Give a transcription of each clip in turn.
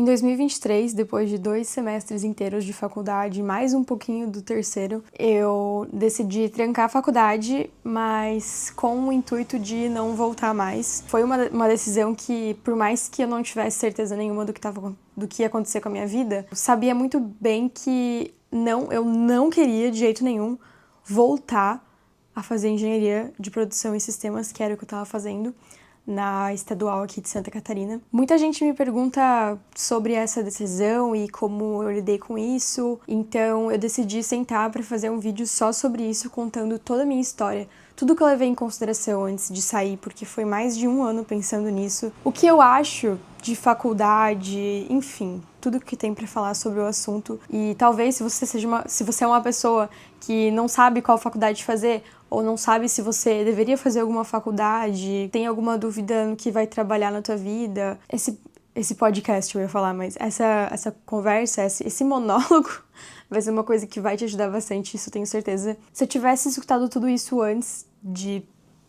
Em 2023, depois de 2 semestres inteiros de faculdade, mais um pouquinho do terceiro, eu decidi trancar a faculdade, mas com o intuito de não voltar mais. Foi uma decisão que, por mais que eu não tivesse certeza nenhuma do que ia acontecer com a minha vida, eu sabia muito bem que eu não queria, de jeito nenhum, voltar a fazer engenharia de produção e sistemas, que era o que eu estava fazendo na estadual aqui de Santa Catarina. Muita gente me pergunta sobre essa decisão e como eu lidei com isso, então eu decidi sentar para fazer um vídeo só sobre isso, contando toda a minha história, tudo que eu levei em consideração antes de sair, porque foi mais de 1 ano pensando nisso, o que eu acho de faculdade, enfim, tudo que tem para falar sobre o assunto. E talvez se você é uma pessoa que não sabe qual faculdade fazer, ou não sabe se você deveria fazer alguma faculdade, tem alguma dúvida no que vai trabalhar na tua vida, esse podcast eu ia falar, mas essa conversa, esse monólogo vai ser uma coisa que vai te ajudar bastante, isso eu tenho certeza. Se eu tivesse escutado tudo isso antes de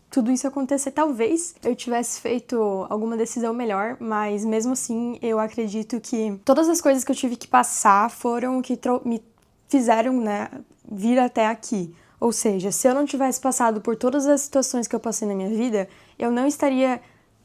tudo isso acontecer, talvez eu tivesse feito alguma decisão melhor, mas mesmo assim eu acredito que todas as coisas que eu tive que passar foram o que me fizeram, né, vir até aqui. Ou seja, se eu não tivesse passado por todas as situações que eu passei na minha vida, eu não estaria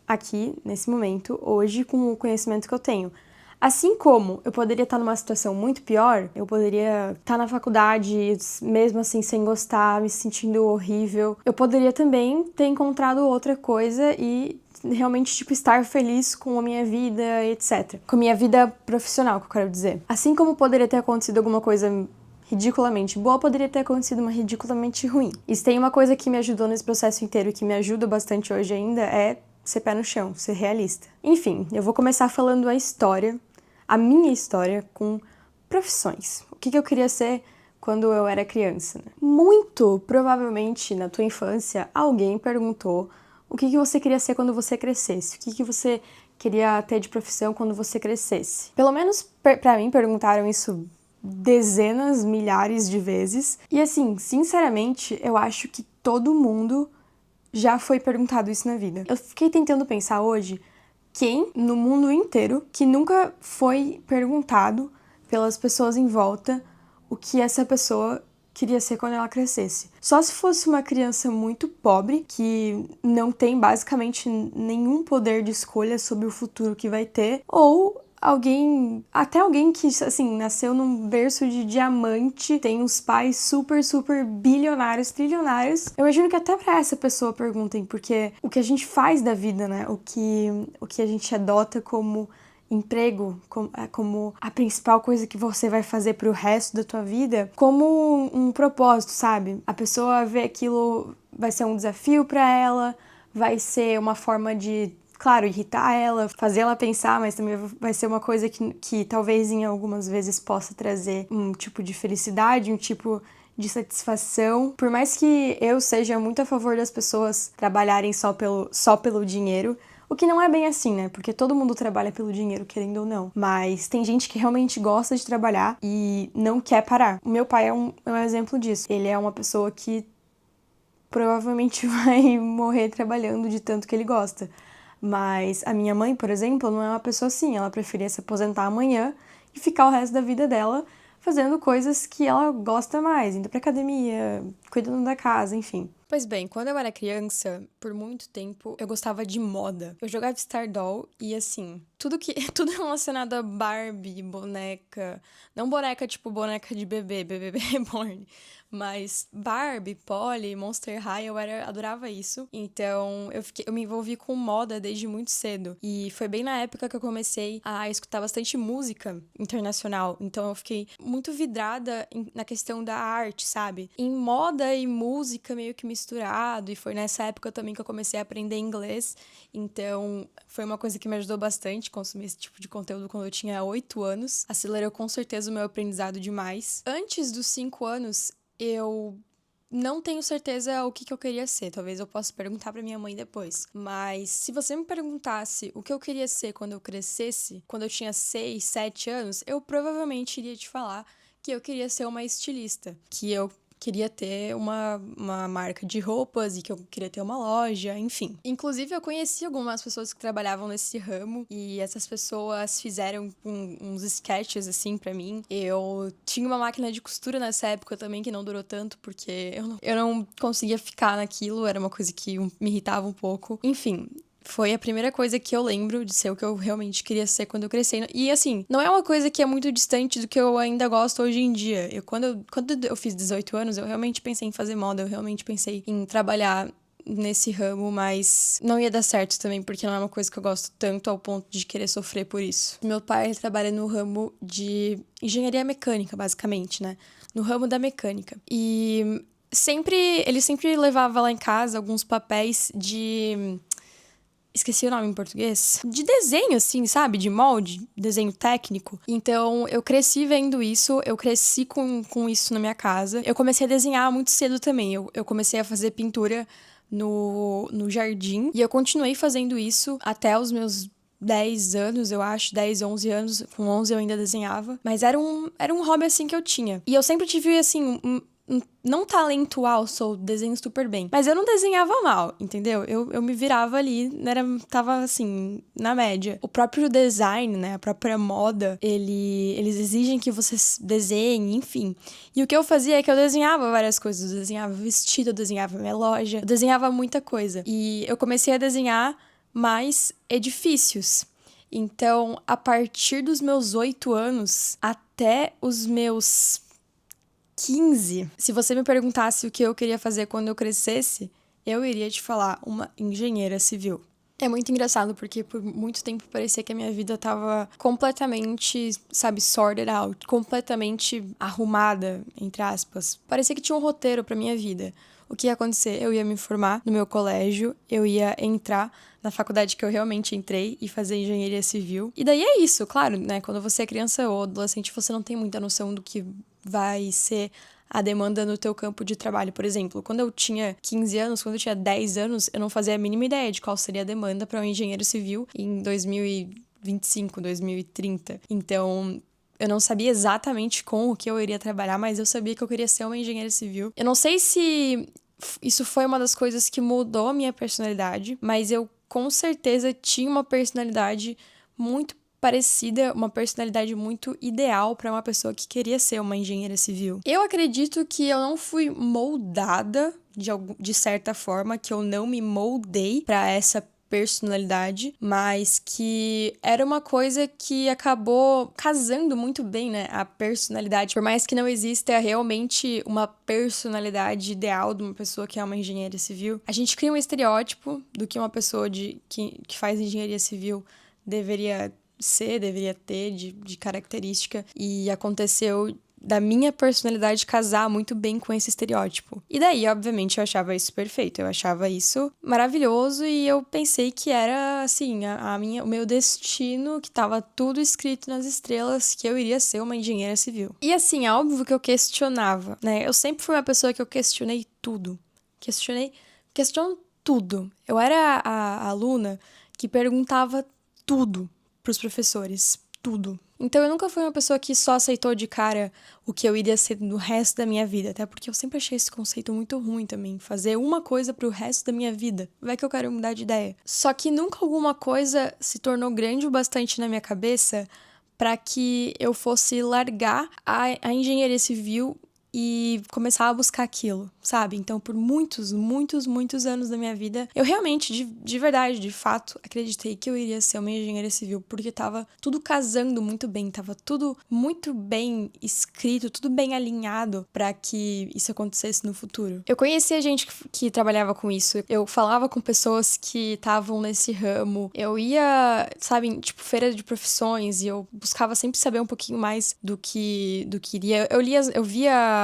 aqui, nesse momento, hoje, com o conhecimento que eu tenho. Assim como eu poderia estar numa situação muito pior, eu poderia estar na faculdade, mesmo assim, sem gostar, me sentindo horrível. Eu poderia também ter encontrado outra coisa e realmente, estar feliz com a minha vida, etc. Com a minha vida profissional, que eu quero dizer. Assim como poderia ter acontecido alguma coisa ridiculamente boa, poderia ter acontecido uma ridiculamente ruim. E se tem uma coisa que me ajudou nesse processo inteiro e que me ajuda bastante hoje ainda é ser pé no chão, ser realista. Enfim, eu vou começar falando a minha história com profissões. O que eu queria ser quando eu era criança, né? Muito provavelmente na tua infância alguém perguntou o que você queria ser quando você crescesse, o que você queria ter de profissão quando você crescesse. Pelo menos pra mim perguntaram isso dezenas, milhares de vezes. E assim, sinceramente, eu acho que todo mundo já foi perguntado isso na vida. Eu fiquei tentando pensar hoje quem no mundo inteiro que nunca foi perguntado pelas pessoas em volta o que essa pessoa queria ser quando ela crescesse. Só se fosse uma criança muito pobre, que não tem basicamente nenhum poder de escolha sobre o futuro que vai ter, ou até alguém que, assim, nasceu num berço de diamante, tem uns pais super, super bilionários, trilionários. Eu imagino que até pra essa pessoa perguntem, porque o que a gente faz da vida, né, o que a gente adota como emprego, como a principal coisa que você vai fazer pro resto da tua vida, como um propósito, sabe? A pessoa vê aquilo, vai ser um desafio pra ela, vai ser uma forma de, claro, irritar ela, fazer ela pensar, mas também vai ser uma coisa que talvez em algumas vezes possa trazer um tipo de felicidade, um tipo de satisfação. Por mais que eu seja muito a favor das pessoas trabalharem só pelo dinheiro, o que não é bem assim, né? Porque todo mundo trabalha pelo dinheiro, querendo ou não. Mas tem gente que realmente gosta de trabalhar e não quer parar. O meu pai é um exemplo disso. Ele é uma pessoa que provavelmente vai morrer trabalhando de tanto que ele gosta. Mas a minha mãe, por exemplo, não é uma pessoa assim. Ela preferia se aposentar amanhã e ficar o resto da vida dela fazendo coisas que ela gosta mais, indo pra academia, cuidando da casa, enfim. Pois bem, quando eu era criança, por muito tempo, eu gostava de moda. Eu jogava Stardoll e, assim, tudo relacionado a Barbie, boneca, não boneca tipo boneca de bebê reborn, mas Barbie, Polly, Monster High, eu adorava isso. Então, eu me envolvi com moda desde muito cedo. E foi bem na época que eu comecei a escutar bastante música internacional. Então, eu fiquei muito vidrada na questão da arte, sabe? Em moda e música meio que misturado. E foi nessa época também que eu comecei a aprender inglês. Então, foi uma coisa que me ajudou bastante consumir esse tipo de conteúdo quando eu tinha 8 anos. Acelerou com certeza o meu aprendizado demais. Antes dos 5 anos, eu não tenho certeza o que eu queria ser. Talvez eu possa perguntar pra minha mãe depois. Mas se você me perguntasse o que eu queria ser quando eu crescesse, quando eu tinha 6, 7 anos, eu provavelmente iria te falar que eu queria ser uma estilista. Que eu queria ter uma marca de roupas e que eu queria ter uma loja, enfim. Inclusive, eu conheci algumas pessoas que trabalhavam nesse ramo e essas pessoas fizeram uns sketches, assim, pra mim. Eu tinha uma máquina de costura nessa época também, que não durou tanto, porque eu não conseguia ficar naquilo, era uma coisa que me irritava um pouco. Enfim, foi a primeira coisa que eu lembro de ser o que eu realmente queria ser quando eu cresci. E assim, não é uma coisa que é muito distante do que eu ainda gosto hoje em dia. Quando eu fiz 18 anos, eu realmente pensei em fazer moda, eu realmente pensei em trabalhar nesse ramo, mas não ia dar certo também, porque não é uma coisa que eu gosto tanto ao ponto de querer sofrer por isso. Meu pai, ele trabalha no ramo de engenharia mecânica, basicamente, né? No ramo da mecânica. E ele sempre levava lá em casa alguns papéis de... Esqueci o nome em português. De desenho, assim, sabe? De molde, desenho técnico. Então, eu cresci vendo isso, eu cresci com isso na minha casa. Eu comecei a desenhar muito cedo também. Eu comecei a fazer pintura no jardim. E eu continuei fazendo isso até os meus 10 anos, eu acho, 10, 11 anos. Com 11 eu ainda desenhava. Mas era um hobby, assim, que eu tinha. E eu sempre tive, assim, não talento alto, desenho super bem. Mas eu não desenhava mal, entendeu? Eu me virava ali, tava assim, na média. O próprio design, né? A própria moda, eles exigem que você desenhe, enfim. E o que eu fazia é que eu desenhava várias coisas. Eu desenhava vestido, eu desenhava minha loja, eu desenhava muita coisa. E eu comecei a desenhar mais edifícios. Então, a partir dos meus 8 anos até os meus 15, se você me perguntasse o que eu queria fazer quando eu crescesse, eu iria te falar uma engenheira civil. É muito engraçado, porque por muito tempo parecia que a minha vida tava completamente, sabe, sorted out, completamente arrumada, entre aspas. Parecia que tinha um roteiro pra minha vida. O que ia acontecer? Eu ia me formar no meu colégio, eu ia entrar na faculdade que eu realmente entrei e fazer engenharia civil. E daí é isso, claro, né? Quando você é criança ou adolescente, você não tem muita noção do que vai ser a demanda no teu campo de trabalho. Por exemplo, quando eu tinha 15 anos, quando eu tinha 10 anos, eu não fazia a mínima ideia de qual seria a demanda para um engenheiro civil em 2025, 2030. Então, eu não sabia exatamente com o que eu iria trabalhar, mas eu sabia que eu queria ser uma engenheira civil. Eu não sei se isso foi uma das coisas que mudou a minha personalidade, mas eu com certeza tinha uma personalidade muito parecida, uma personalidade muito ideal para uma pessoa que queria ser uma engenheira civil. Eu acredito que eu não fui moldada de certa forma, que eu não me moldei para essa personalidade, mas que era uma coisa que acabou casando muito bem, né? A personalidade. Por mais que não exista realmente uma personalidade ideal de uma pessoa que é uma engenheira civil, a gente cria um estereótipo do que uma pessoa que faz engenharia civil deveria ter de característica, e aconteceu da minha personalidade casar muito bem com esse estereótipo. E daí, obviamente, eu achava isso perfeito, eu achava isso maravilhoso, e eu pensei que era, assim, o meu destino, que tava tudo escrito nas estrelas, que eu iria ser uma engenheira civil. E assim, é óbvio que eu questionava, né? Eu sempre fui uma pessoa que eu questionei tudo. Questiono tudo. Eu era a aluna que perguntava tudo pros professores, tudo. Então eu nunca fui uma pessoa que só aceitou de cara o que eu iria ser no resto da minha vida, até porque eu sempre achei esse conceito muito ruim também, fazer uma coisa pro resto da minha vida. Vai que eu quero mudar de ideia. Só que nunca alguma coisa se tornou grande o bastante na minha cabeça para que eu fosse largar a engenharia civil e começar a buscar aquilo, sabe? Então, por muitos, muitos, muitos anos da minha vida, eu realmente, de verdade, de fato, acreditei que eu iria ser uma engenheira civil, porque tava tudo casando muito bem, tava tudo muito bem escrito, tudo bem alinhado para que isso acontecesse no futuro. Eu conhecia gente que trabalhava com isso, eu falava com pessoas que estavam nesse ramo, eu ia, sabe, tipo, feira de profissões, e eu buscava sempre saber um pouquinho mais do que iria. Eu via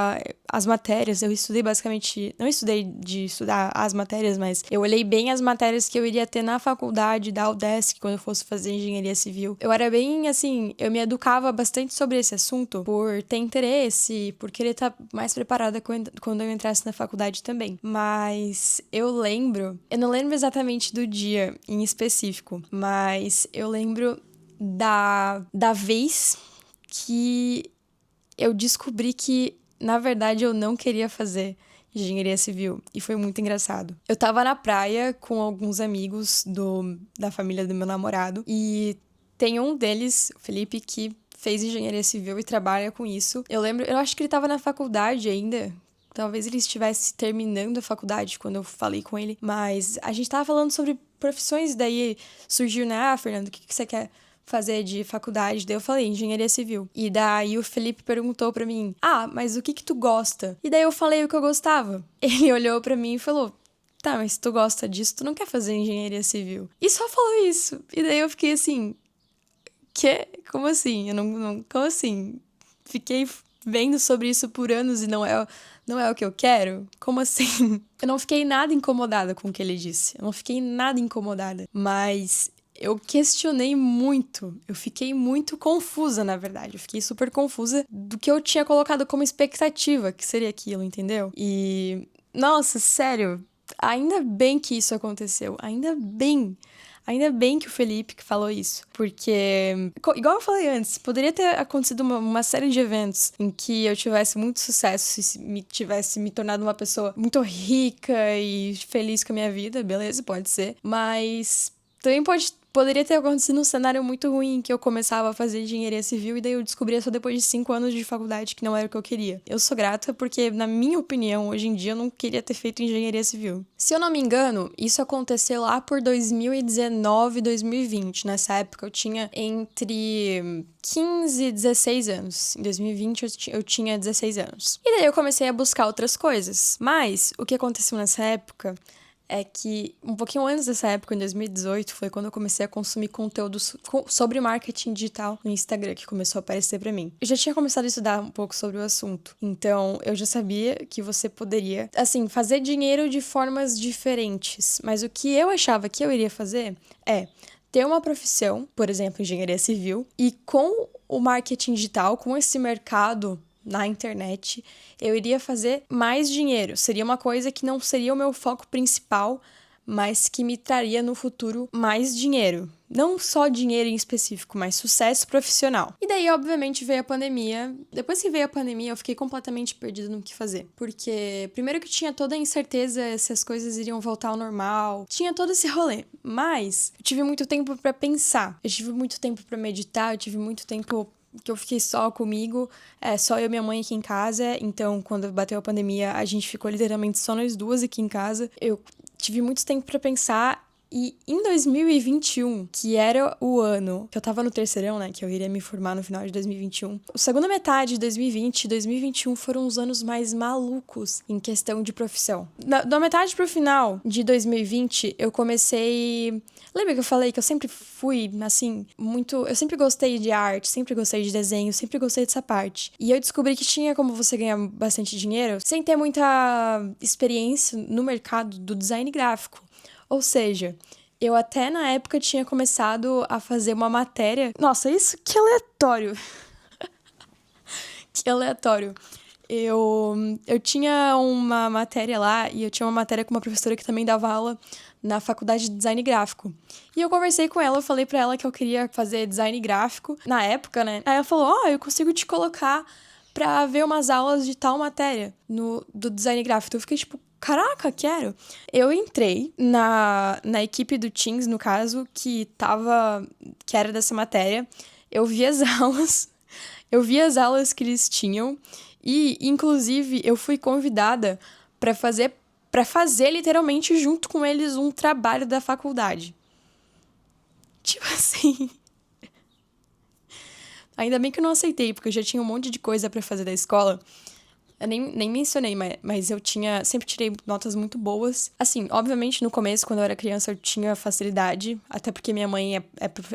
as matérias, eu estudei basicamente, não estudei de estudar as matérias, mas eu olhei bem as matérias que eu iria ter na faculdade da UDESC quando eu fosse fazer engenharia civil. Eu era bem, assim, eu me educava bastante sobre esse assunto por ter interesse, por querer estar mais preparada quando eu entrasse na faculdade também. Mas eu não lembro exatamente do dia em específico, mas eu lembro da vez que eu descobri que Na verdade, eu não queria fazer engenharia civil e foi muito engraçado. Eu tava na praia com alguns amigos da família do meu namorado e tem um deles, o Felipe, que fez engenharia civil e trabalha com isso. Eu acho que ele tava na faculdade ainda. Talvez ele estivesse terminando a faculdade quando eu falei com ele, mas a gente tava falando sobre profissões, daí surgiu, né, Fernando, o que você quer fazer de faculdade? Daí eu falei, engenharia civil. E daí o Felipe perguntou pra mim, mas o que tu gosta? E daí eu falei o que eu gostava. Ele olhou pra mim e falou, tá, mas se tu gosta disso, tu não quer fazer engenharia civil. E só falou isso. E daí eu fiquei assim, quê? Como assim? Como assim? Fiquei vendo sobre isso por anos e não é o que eu quero? Como assim? Eu não fiquei nada incomodada com o que ele disse. Eu não fiquei nada incomodada. Mas eu questionei muito. Eu fiquei muito confusa, na verdade. Eu fiquei super confusa do que eu tinha colocado como expectativa que seria aquilo, entendeu? E, nossa, sério, ainda bem que isso aconteceu. Ainda bem. Ainda bem que o Felipe que falou isso, porque, igual eu falei antes, poderia ter acontecido uma série de eventos em que eu tivesse muito sucesso e tivesse me tornado uma pessoa muito rica e feliz com a minha vida, beleza, pode ser, mas também poderia ter acontecido um cenário muito ruim que eu começava a fazer engenharia civil e daí eu descobria só depois de 5 anos de faculdade que não era o que eu queria. Eu sou grata porque, na minha opinião, hoje em dia eu não queria ter feito engenharia civil. Se eu não me engano, isso aconteceu lá por 2019, 2020. Nessa época eu tinha entre 15 e 16 anos. Em 2020 eu tinha 16 anos. E daí eu comecei a buscar outras coisas. Mas o que aconteceu nessa época é que um pouquinho antes dessa época, em 2018, foi quando eu comecei a consumir conteúdo sobre marketing digital no Instagram, que começou a aparecer pra mim. Eu já tinha começado a estudar um pouco sobre o assunto, então eu já sabia que você poderia, assim, fazer dinheiro de formas diferentes, mas o que eu achava que eu iria fazer é ter uma profissão, por exemplo, engenharia civil, e com o marketing digital, com esse mercado na internet, eu iria fazer mais dinheiro. Seria uma coisa que não seria o meu foco principal, mas que me traria no futuro mais dinheiro. Não só dinheiro em específico, mas sucesso profissional. E daí, obviamente, veio a pandemia. Depois que veio a pandemia, eu fiquei completamente perdida no que fazer. Porque, primeiro que tinha toda a incerteza se as coisas iriam voltar ao normal. Tinha todo esse rolê. Mas eu tive muito tempo pra pensar. Eu tive muito tempo pra meditar. Eu tive muito tempo que eu fiquei só comigo, só eu e minha mãe aqui em casa. Então, quando bateu a pandemia, a gente ficou literalmente só nós duas aqui em casa. Eu tive muito tempo pra pensar. E em 2021, que era o ano que eu tava no terceirão, né, que eu iria me formar no final de 2021, a segunda metade de 2020 e 2021 foram os anos mais malucos em questão de profissão. Da metade pro final de 2020, eu comecei... Lembra que eu falei que eu sempre fui, assim, muito... Eu sempre gostei de arte, sempre gostei de desenho, sempre gostei dessa parte. E eu descobri que tinha como você ganhar bastante dinheiro sem ter muita experiência no mercado do design gráfico. Ou seja, eu até na época tinha começado a fazer uma matéria... Nossa, isso que aleatório! Que aleatório. Eu tinha uma matéria lá e eu tinha uma matéria com uma professora que também dava aula na faculdade de design gráfico. E eu conversei com ela, eu falei pra ela que eu queria fazer design gráfico na época, né? Aí ela falou, eu consigo te colocar pra ver umas aulas de tal matéria do design gráfico. Então eu fiquei tipo, caraca, quero! Eu entrei na equipe do Teams, no caso, que era dessa matéria. Eu vi as aulas que eles tinham e, inclusive, eu fui convidada pra fazer literalmente junto com eles um trabalho da faculdade. Tipo assim... Ainda bem que eu não aceitei, porque eu já tinha um monte de coisa pra fazer da escola. Eu nem mencionei, mas eu sempre tirei notas muito boas. Assim, obviamente, no começo, quando eu era criança, eu tinha facilidade, até porque minha mãe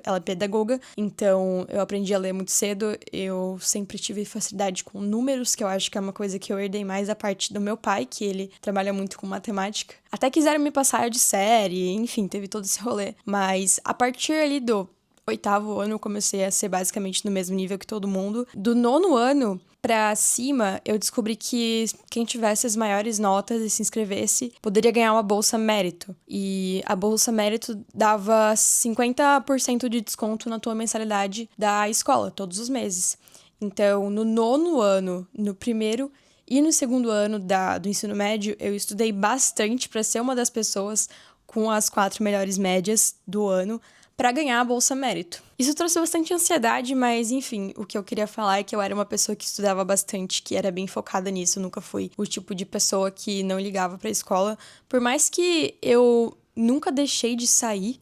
ela é pedagoga, então eu aprendi a ler muito cedo. Eu sempre tive facilidade com números, que eu acho que é uma coisa que eu herdei mais a parte do meu pai, que ele trabalha muito com matemática. Até quiseram me passar de série, enfim, teve todo esse rolê. Mas a partir ali do 8º ano, eu comecei a ser basicamente no mesmo nível que todo mundo. Do 9º ano pra cima, eu descobri que quem tivesse as maiores notas e se inscrevesse poderia ganhar uma bolsa mérito. E a bolsa mérito dava 50% de desconto na tua mensalidade da escola, todos os meses. Então, no 9º ano, no primeiro, E no segundo ano do ensino médio, eu estudei bastante para ser uma das pessoas com as 4 melhores médias do ano para ganhar a Bolsa Mérito. Isso trouxe bastante ansiedade, mas enfim, o que eu queria falar é que eu era uma pessoa que estudava bastante, que era bem focada nisso. Eu nunca fui o tipo de pessoa que não ligava para a escola. Por mais que eu nunca deixei de sair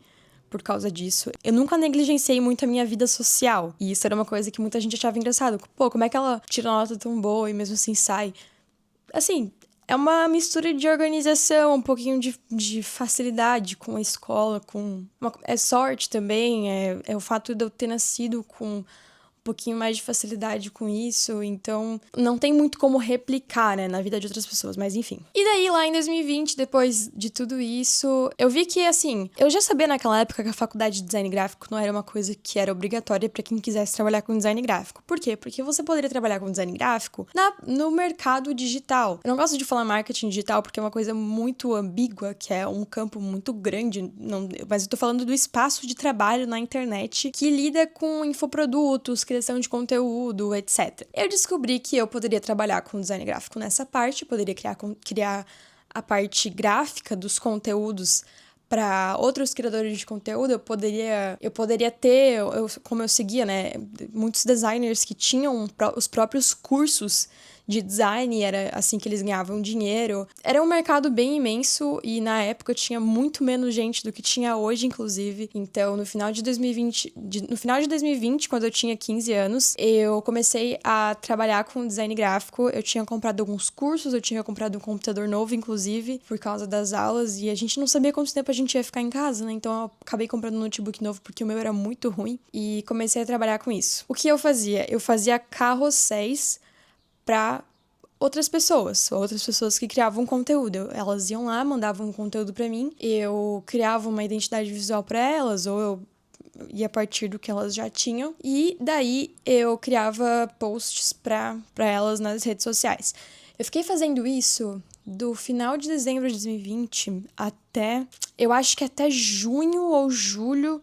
por causa disso, eu nunca negligenciei muito a minha vida social. E isso era uma coisa que muita gente achava engraçado. Pô, como é que ela tira uma nota tão boa e mesmo assim sai? Assim, é uma mistura de organização, um pouquinho de facilidade com a escola, é sorte também, é o fato de eu ter nascido com um pouquinho mais de facilidade com isso, então não tem muito como replicar, né, na vida de outras pessoas, mas enfim. E daí, lá em 2020, depois de tudo isso, eu vi que, assim, eu já sabia naquela época que a faculdade de design gráfico não era uma coisa que era obrigatória pra quem quisesse trabalhar com design gráfico. Por quê? Porque você poderia trabalhar com design gráfico no mercado digital. Eu não gosto de falar marketing digital porque é uma coisa muito ambígua, que é um campo muito grande, mas eu tô falando do espaço de trabalho na internet que lida com infoprodutos, criação de conteúdo, etc. Eu descobri que eu poderia trabalhar com design gráfico nessa parte, poderia criar a parte gráfica dos conteúdos para outros criadores de conteúdo. Eu poderia ter, como eu seguia, né, muitos designers que tinham os próprios cursos de design, era assim que eles ganhavam dinheiro. Era um mercado bem imenso e na época tinha muito menos gente do que tinha hoje, inclusive. Então, no final de 2020, quando eu tinha 15 anos, eu comecei a trabalhar com design gráfico. Eu tinha comprado alguns cursos, eu tinha comprado um computador novo, inclusive, por causa das aulas, e a gente não sabia quanto tempo a gente ia ficar em casa, né? Então eu acabei comprando um notebook novo porque o meu era muito ruim e comecei a trabalhar com isso. O que eu fazia? Eu fazia carrosséis para outras pessoas que criavam conteúdo. Elas iam lá, mandavam um conteúdo para mim, eu criava uma identidade visual para elas, ou eu ia a partir do que elas já tinham, e daí eu criava posts para elas nas redes sociais. Eu fiquei fazendo isso do final de dezembro de 2020 eu acho que até junho ou julho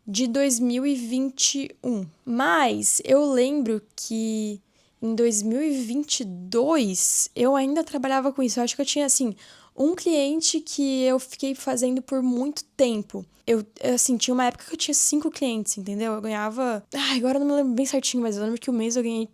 de 2021. Mas eu lembro que em 2022, eu ainda trabalhava com isso. Eu acho que eu tinha, assim, um cliente que eu fiquei fazendo por muito tempo. Eu assim, tinha uma época que eu tinha 5 clientes, entendeu? Eu ganhava... agora eu não me lembro bem certinho, mas eu lembro que o mês eu ganhei,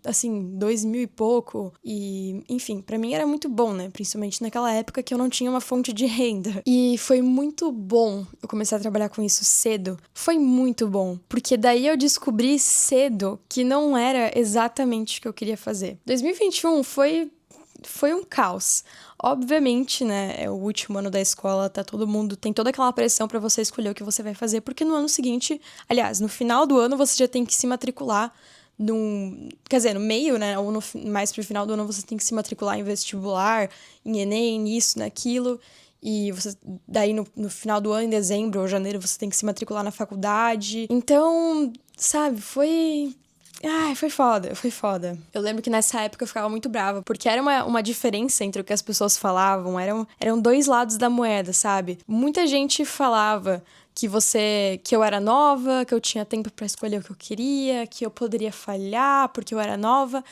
assim, 2.000 e pouco. E, enfim, pra mim era muito bom, né? Principalmente naquela época que eu não tinha uma fonte de renda. E foi muito bom eu começar a trabalhar com isso cedo. Foi muito bom. Porque daí eu descobri cedo que não era exatamente o que eu queria fazer. 2021 foi um caos. Obviamente, né, é o último ano da escola, tem toda aquela pressão pra você escolher o que você vai fazer, porque no ano seguinte, aliás, no final do ano você já tem que se matricular quer dizer, no meio, né, ou mais pro final do ano você tem que se matricular em vestibular, em Enem, nisso, naquilo, e você, daí no final do ano, em dezembro ou janeiro, você tem que se matricular na faculdade. Então, sabe, foi foda, foi foda. Eu lembro que nessa época eu ficava muito brava, porque era uma diferença entre o que as pessoas falavam, eram dois lados da moeda, sabe? Muita gente falava que eu era nova, que eu tinha tempo pra escolher o que eu queria, que eu poderia falhar porque eu era nova.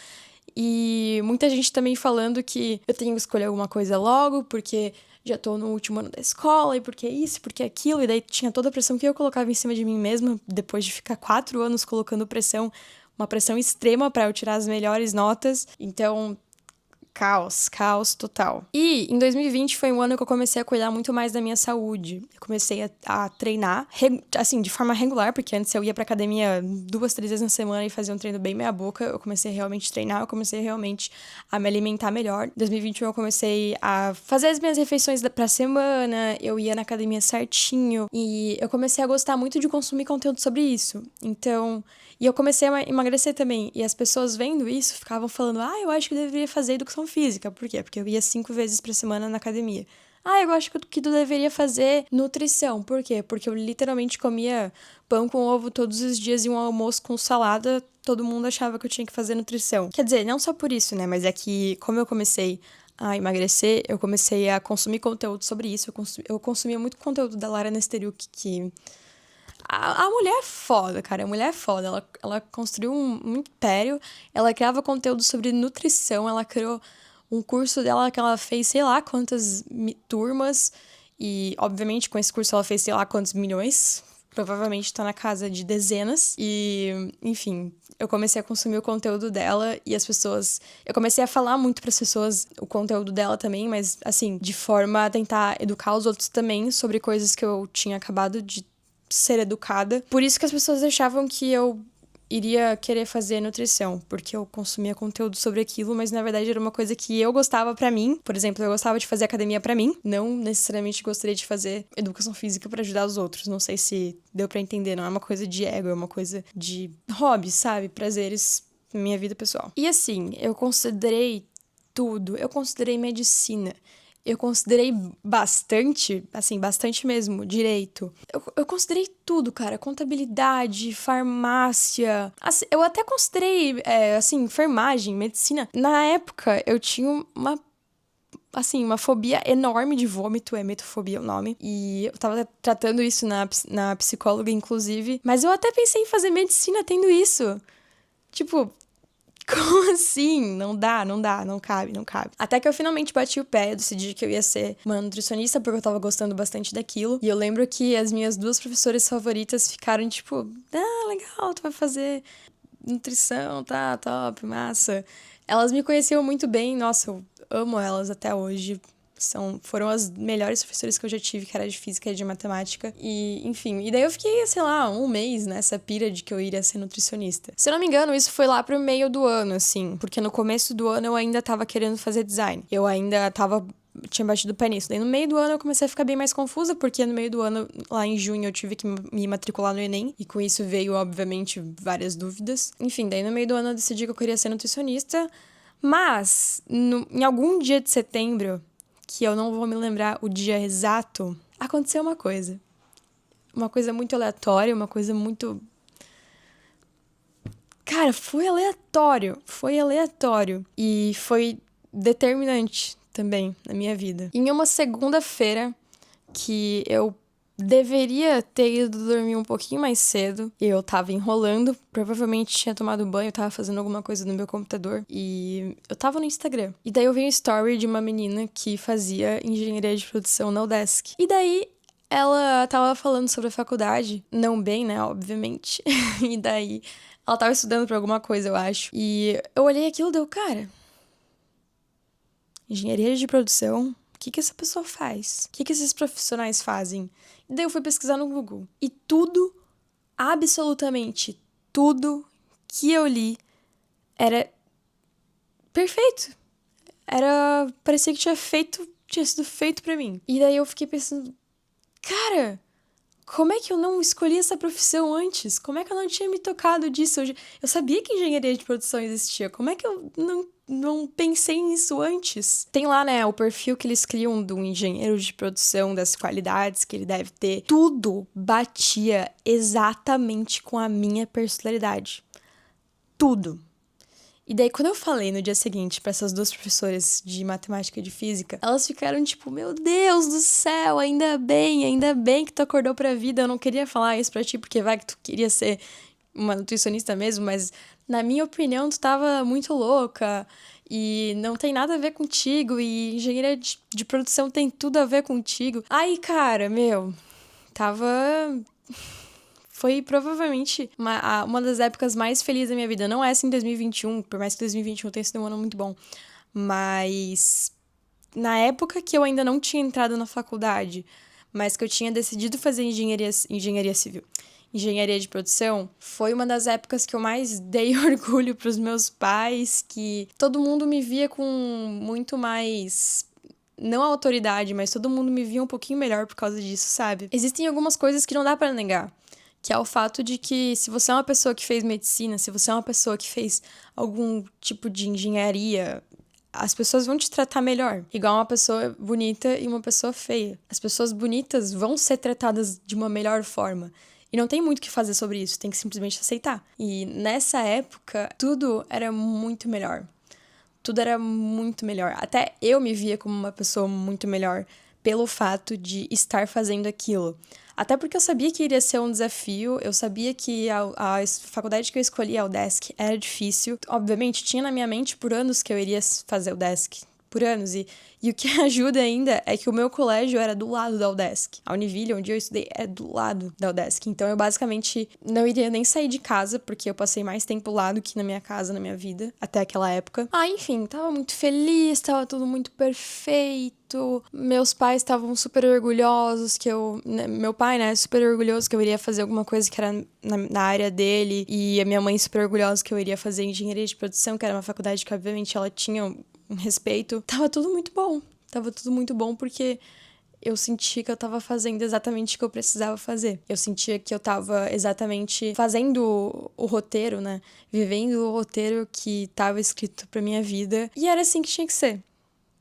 E muita gente também falando que eu tenho que escolher alguma coisa logo, porque já tô no último ano da escola, e porque isso, porque aquilo. E daí tinha toda a pressão que eu colocava em cima de mim mesma, depois de ficar 4 anos colocando pressão, uma pressão extrema pra eu tirar as melhores notas. Então, caos total. E em 2020 foi um ano que eu comecei a cuidar muito mais da minha saúde. Eu comecei a treinar, assim, de forma regular, porque antes eu ia pra academia 2, 3 vezes na semana e fazia um treino bem meia boca. Eu comecei a realmente treinar, eu comecei realmente a me alimentar melhor. Em 2021 eu comecei a fazer as minhas refeições pra semana, eu ia na academia certinho, e eu comecei a gostar muito de consumir conteúdo sobre isso. Então... E eu comecei a emagrecer também. E as pessoas vendo isso ficavam falando: eu acho que eu deveria fazer educação física. Por quê? Porque eu ia 5 vezes por semana na academia. Eu acho que tu deveria fazer nutrição. Por quê? Porque eu literalmente comia pão com ovo todos os dias e um almoço com salada. Todo mundo achava que eu tinha que fazer nutrição. Quer dizer, não só por isso, né? Mas é que, como eu comecei a emagrecer, eu comecei a consumir conteúdo sobre isso. Eu consumia muito conteúdo da Lara Nesteriuk, que... A mulher é foda, cara. A mulher é foda. Ela construiu um império. Ela criava conteúdo sobre nutrição. Ela criou um curso dela que ela fez sei lá quantas turmas. E, obviamente, com esse curso ela fez sei lá quantos milhões. Provavelmente tá na casa de dezenas. E, enfim, eu comecei a consumir o conteúdo dela e as pessoas... Eu comecei a falar muito pras pessoas o conteúdo dela também, mas, assim, de forma a tentar educar os outros também sobre coisas que eu tinha acabado de ser educada. Por isso que as pessoas achavam que eu iria querer fazer nutrição, porque eu consumia conteúdo sobre aquilo, mas na verdade era uma coisa que eu gostava pra mim. Por exemplo, eu gostava de fazer academia pra mim, não necessariamente gostaria de fazer educação física pra ajudar os outros. Não sei se deu pra entender, não é uma coisa de ego, é uma coisa de hobby, sabe? Prazeres na minha vida pessoal. E assim, eu considerei tudo. Eu considerei medicina. Eu considerei bastante, assim, bastante mesmo, direito. Eu considerei tudo, cara. Contabilidade, farmácia. Assim, eu até considerei, assim, enfermagem, medicina. Na época, eu tinha uma fobia enorme de vômito, é metofobia o nome. E eu tava tratando isso na psicóloga, inclusive. Mas eu até pensei em fazer medicina tendo isso. Tipo... Como assim? Não dá, não cabe. Até que eu finalmente bati o pé, eu decidi que eu ia ser uma nutricionista, porque eu tava gostando bastante daquilo. E eu lembro que as minhas duas professoras favoritas ficaram tipo, legal, tu vai fazer nutrição, tá, top, massa. Elas me conheciam muito bem, nossa, eu amo elas até hoje. Foram as melhores professoras que eu já tive, que era de física e de matemática. E, enfim, e daí eu fiquei, sei lá, um mês nessa pira de que eu iria ser nutricionista. Se eu não me engano, isso foi lá pro meio do ano, assim, porque no começo do ano eu ainda tava querendo fazer design. Eu ainda tinha batido o pé nisso. Daí no meio do ano eu comecei a ficar bem mais confusa, porque no meio do ano, lá em junho, eu tive que me matricular no Enem, e com isso veio, obviamente, várias dúvidas. Enfim, daí no meio do ano eu decidi que eu queria ser nutricionista, mas em algum dia de setembro, que eu não vou me lembrar o dia exato, aconteceu uma coisa. Uma coisa muito aleatória, uma coisa muito... Cara, foi aleatório. E foi determinante também na minha vida. Em uma segunda-feira, que eu deveria ter ido dormir um pouquinho mais cedo, e eu tava enrolando, provavelmente tinha tomado banho, tava fazendo alguma coisa no meu computador, e eu tava no Instagram. E daí eu vi um story de uma menina que fazia engenharia de produção na Udesc. E daí ela tava falando sobre a faculdade, não bem, né, obviamente. E daí ela tava estudando pra alguma coisa, eu acho. E eu olhei aquilo e deu, cara, engenharia de produção? O que essa pessoa faz? O que esses profissionais fazem? E daí eu fui pesquisar no Google. E tudo, absolutamente tudo que eu li era perfeito. Parecia que tinha sido feito pra mim. E daí eu fiquei pensando, cara, como é que eu não escolhi essa profissão antes? Como é que eu não tinha me tocado disso? Eu sabia que engenharia de produção existia. Como é que eu não pensei nisso antes? Tem lá, né, o perfil que eles criam do engenheiro de produção, das qualidades que ele deve ter. Tudo batia exatamente com a minha personalidade. Tudo. E daí, quando eu falei no dia seguinte pra essas duas professoras de matemática e de física, elas ficaram tipo, meu Deus do céu, ainda bem que tu acordou pra vida. Eu não queria falar isso pra ti, porque vai que tu queria ser uma nutricionista mesmo, mas na minha opinião, tu tava muito louca e não tem nada a ver contigo, e engenharia de produção tem tudo a ver contigo. Aí, cara, foi provavelmente uma das épocas mais felizes da minha vida. Não essa em 2021, por mais que 2021 tenha sido um ano muito bom. Mas na época que eu ainda não tinha entrado na faculdade, mas que eu tinha decidido fazer engenharia civil, engenharia de produção, foi uma das épocas que eu mais dei orgulho pros meus pais, que todo mundo me via com muito mais... Não a autoridade, mas todo mundo me via um pouquinho melhor por causa disso, sabe? Existem algumas coisas que não dá pra negar, que é o fato de que se você é uma pessoa que fez medicina, se você é uma pessoa que fez algum tipo de engenharia, as pessoas vão te tratar melhor. Igual uma pessoa bonita e uma pessoa feia. As pessoas bonitas vão ser tratadas de uma melhor forma. E não tem muito o que fazer sobre isso, tem que simplesmente aceitar. E nessa época, tudo era muito melhor. Tudo era muito melhor. Até eu me via como uma pessoa muito melhor pelo fato de estar fazendo aquilo. Até porque eu sabia que iria ser um desafio, eu sabia que a faculdade que eu escolhi, a UDESC, era difícil. Obviamente, tinha na minha mente por anos que eu iria fazer UDESC. Por anos. E o que ajuda ainda é que o meu colégio era do lado da UDESC. A Univille, onde eu estudei, é do lado da UDESC. Então, eu basicamente não iria nem sair de casa, porque eu passei mais tempo lá do que na minha casa, na minha vida, até aquela época. Enfim, tava muito feliz, tava tudo muito perfeito. Meus pais estavam super orgulhosos que meu pai, né, super orgulhoso que eu iria fazer alguma coisa que era na área dele. E a minha mãe super orgulhosa que eu iria fazer engenharia de produção, que era uma faculdade que, obviamente, ela tinha um respeito. Tava tudo muito bom porque eu senti que eu tava fazendo exatamente o que eu precisava fazer. Eu sentia que eu tava exatamente fazendo o roteiro, né? Vivendo o roteiro que tava escrito pra minha vida. E era assim que tinha que ser,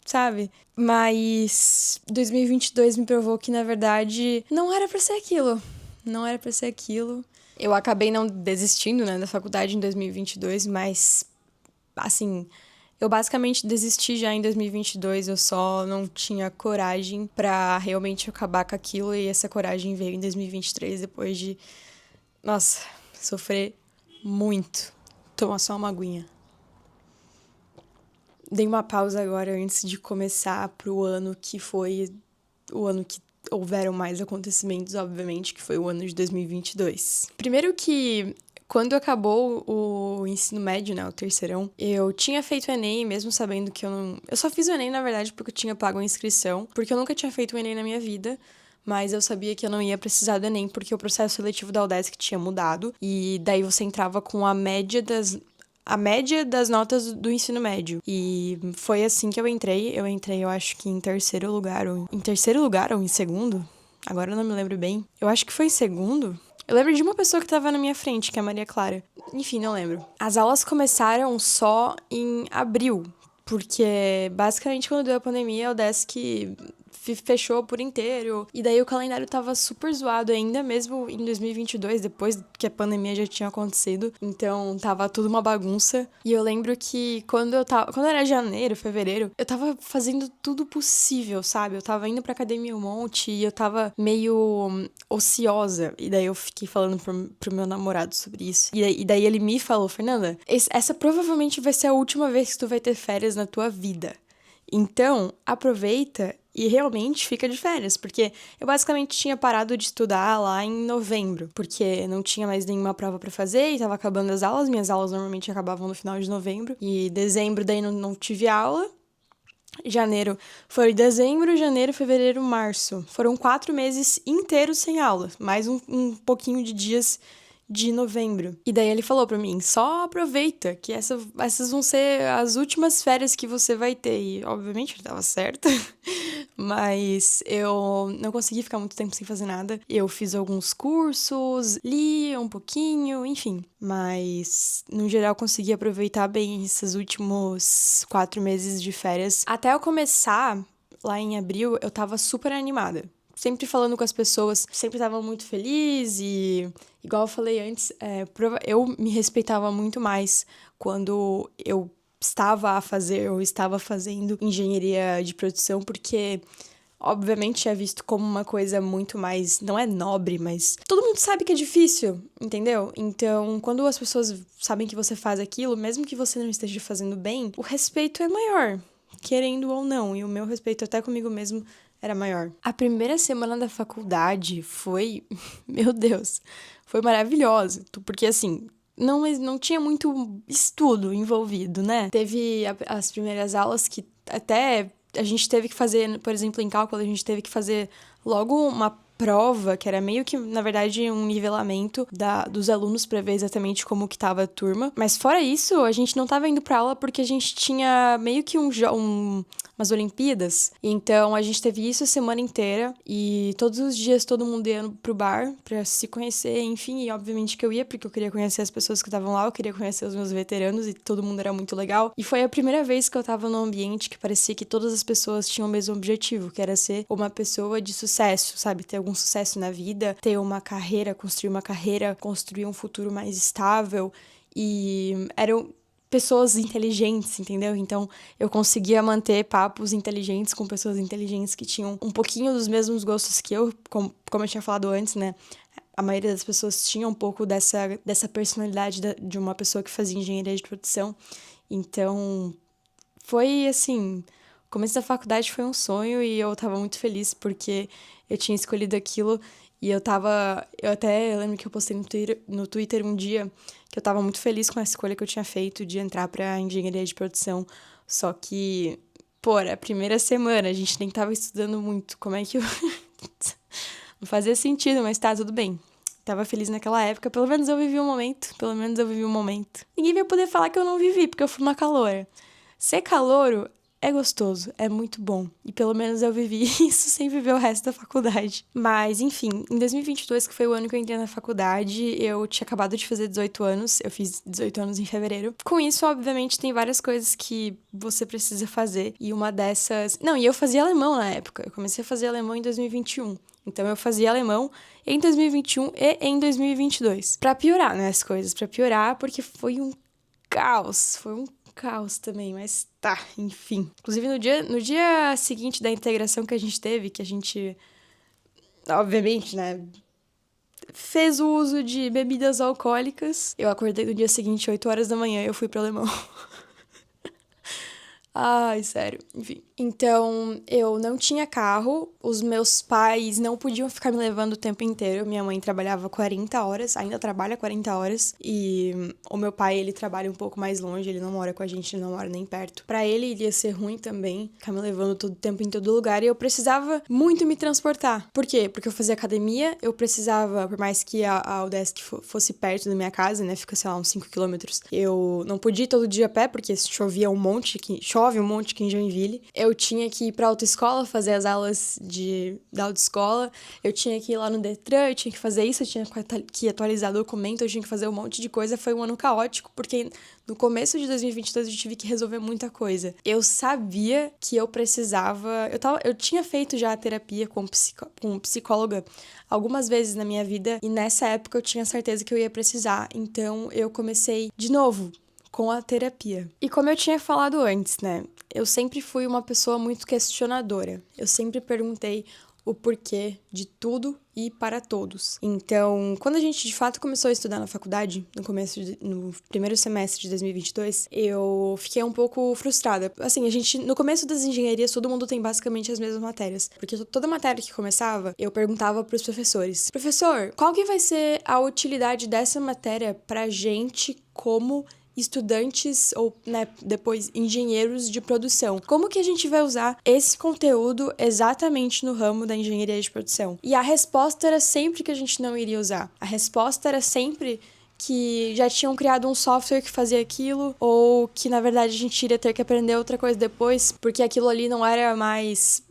sabe? Mas 2022 me provou que, na verdade, não era pra ser aquilo. Não era pra ser aquilo. Eu acabei não desistindo, né, da faculdade em 2022, mas, assim, eu basicamente desisti já em 2022, eu só não tinha coragem pra realmente acabar com aquilo, e essa coragem veio em 2023, depois de, nossa, sofrer muito. Toma só uma aguinha. Dei uma pausa agora antes de começar pro ano que foi o ano que houveram mais acontecimentos, obviamente, que foi o ano de 2022. Primeiro que, quando acabou o ensino médio, né, o terceirão, eu tinha feito o Enem, mesmo sabendo que eu não... Eu só fiz o Enem, na verdade, porque eu tinha pago a inscrição, porque eu nunca tinha feito o Enem na minha vida, mas eu sabia que eu não ia precisar do Enem, porque o processo seletivo da UDESC tinha mudado, e daí você entrava com a média das notas do ensino médio. E foi assim que eu entrei. Eu entrei, eu acho que em terceiro lugar, ou em segundo? Agora eu não me lembro bem. Eu acho que foi em segundo. Eu lembro de uma pessoa que tava na minha frente, que é a Maria Clara. Enfim, não lembro. As aulas começaram só em abril, porque basicamente quando deu a pandemia, o UDESC fechou por inteiro. E daí o calendário tava super zoado ainda, mesmo em 2022, depois que a pandemia já tinha acontecido. Então tava tudo uma bagunça. E eu lembro que quando era janeiro, fevereiro, eu tava fazendo tudo possível, sabe? Eu tava indo pra academia um monte e eu tava meio ociosa. E daí eu fiquei falando pro meu namorado sobre isso. E daí ele me falou: Fernanda, essa provavelmente vai ser a última vez que tu vai ter férias na tua vida. Então, aproveita e realmente fica de férias, porque eu basicamente tinha parado de estudar lá em novembro, porque não tinha mais nenhuma prova pra fazer e tava acabando as aulas. Minhas aulas normalmente acabavam no final de novembro, e dezembro daí não tive aula. Janeiro foi dezembro, janeiro, fevereiro, março. Foram 4 meses inteiros sem aula, mais um pouquinho de dias de novembro. E daí ele falou pra mim: só aproveita, que essas vão ser as últimas férias que você vai ter. E obviamente ele tava certo, mas eu não consegui ficar muito tempo sem fazer nada. Eu fiz alguns cursos, li um pouquinho, enfim. Mas, no geral, consegui aproveitar bem esses últimos 4 meses de férias. Até eu começar, lá em abril, eu tava super animada. Sempre falando com as pessoas, sempre tava muito feliz e, igual eu falei antes, eu me respeitava muito mais quando eu estava fazendo engenharia de produção, porque obviamente é visto como uma coisa muito mais, não é nobre, mas todo mundo sabe que é difícil, entendeu? Então, quando as pessoas sabem que você faz aquilo, mesmo que você não esteja fazendo bem, o respeito é maior, querendo ou não, e o meu respeito até comigo mesmo era maior. A primeira semana da faculdade foi, meu Deus, foi maravilhosa, porque assim, não tinha muito estudo envolvido, né? Teve as primeiras aulas que até a gente teve que fazer, por exemplo, em cálculo, a gente teve que fazer logo uma prova, que era meio que, na verdade, um nivelamento dos alunos para ver exatamente como que tava a turma. Mas fora isso, a gente não tava indo pra aula porque a gente tinha meio que umas Olimpíadas. Então, a gente teve isso a semana inteira e todos os dias todo mundo ia pro bar pra se conhecer, enfim. E obviamente que eu ia porque eu queria conhecer as pessoas que estavam lá, eu queria conhecer os meus veteranos e todo mundo era muito legal. E foi a primeira vez que eu tava num ambiente que parecia que todas as pessoas tinham o mesmo objetivo, que era ser uma pessoa de sucesso, sabe? Ter algum sucesso na vida, ter uma carreira, construir um futuro mais estável. E pessoas inteligentes, entendeu? Então, eu conseguia manter papos inteligentes com pessoas inteligentes que tinham um pouquinho dos mesmos gostos que eu, como eu tinha falado antes, né? A maioria das pessoas tinha um pouco dessa personalidade de uma pessoa que fazia engenharia de produção. Então, foi assim, o começo da faculdade foi um sonho e eu tava muito feliz porque eu tinha escolhido aquilo e eu lembro que eu postei no Twitter um dia que eu tava muito feliz com a escolha que eu tinha feito de entrar pra engenharia de produção, só que, pô, era a primeira semana, a gente nem tava estudando muito, como é que eu... Não fazia sentido, mas tá, tudo bem. Tava feliz naquela época, pelo menos eu vivi um momento. Ninguém vai poder falar que eu não vivi, porque eu fui uma caloura. Ser calouro é gostoso, é muito bom. E pelo menos eu vivi isso sem viver o resto da faculdade. Mas, enfim, em 2022, que foi o ano que eu entrei na faculdade, eu tinha acabado de fazer 18 anos. Eu fiz 18 anos em fevereiro. Com isso, obviamente, tem várias coisas que você precisa fazer. E uma dessas... Não, e eu fazia alemão na época. Eu comecei a fazer alemão em 2021. Então, eu fazia alemão em 2021 e em 2022. Pra piorar, né, as coisas. Pra piorar, porque foi um caos também, mas tá, enfim. Inclusive, no dia seguinte da integração que a gente teve, que a gente, obviamente, né, fez o uso de bebidas alcoólicas, eu acordei no dia seguinte, 8 horas da manhã, e eu fui pro alemão. Ai, sério, enfim. Então, eu não tinha carro, os meus pais não podiam ficar me levando o tempo inteiro. Minha mãe trabalhava 40 horas, ainda trabalha 40 horas, e o meu pai, ele trabalha um pouco mais longe, ele não mora com a gente, ele não mora nem perto. Pra ele, iria ser ruim também, ficar me levando todo o tempo em todo lugar, e eu precisava muito me transportar. Por quê? Porque eu fazia academia, eu precisava, por mais que a UDESC fosse perto da minha casa, né, fica, sei lá, uns 5 quilômetros, eu não podia ir todo dia a pé, porque chovia um monte, chove um monte aqui em Joinville. Eu tinha que ir pra autoescola, fazer as aulas da autoescola, eu tinha que ir lá no Detran, eu tinha que fazer isso, eu tinha que atualizar documento, eu tinha que fazer um monte de coisa. Foi um ano caótico, porque no começo de 2022 eu tive que resolver muita coisa. Eu sabia que eu precisava... Eu tinha feito já a terapia com psicóloga algumas vezes na minha vida, e nessa época eu tinha certeza que eu ia precisar. Então eu comecei de novo com a terapia. E como eu tinha falado antes, né? Eu sempre fui uma pessoa muito questionadora. Eu sempre perguntei o porquê de tudo e para todos. Então, quando a gente de fato começou a estudar na faculdade, no primeiro semestre de 2022, eu fiquei um pouco frustrada. Assim, no começo das engenharias, todo mundo tem basicamente as mesmas matérias. Porque toda matéria que começava, eu perguntava pros professores: professor, qual que vai ser a utilidade dessa matéria pra gente como estudantes ou, né, depois engenheiros de produção? Como que a gente vai usar esse conteúdo exatamente no ramo da engenharia de produção? E a resposta era sempre que a gente não iria usar. A resposta era sempre que já tinham criado um software que fazia aquilo, ou que, na verdade, a gente iria ter que aprender outra coisa depois, porque aquilo ali não era mais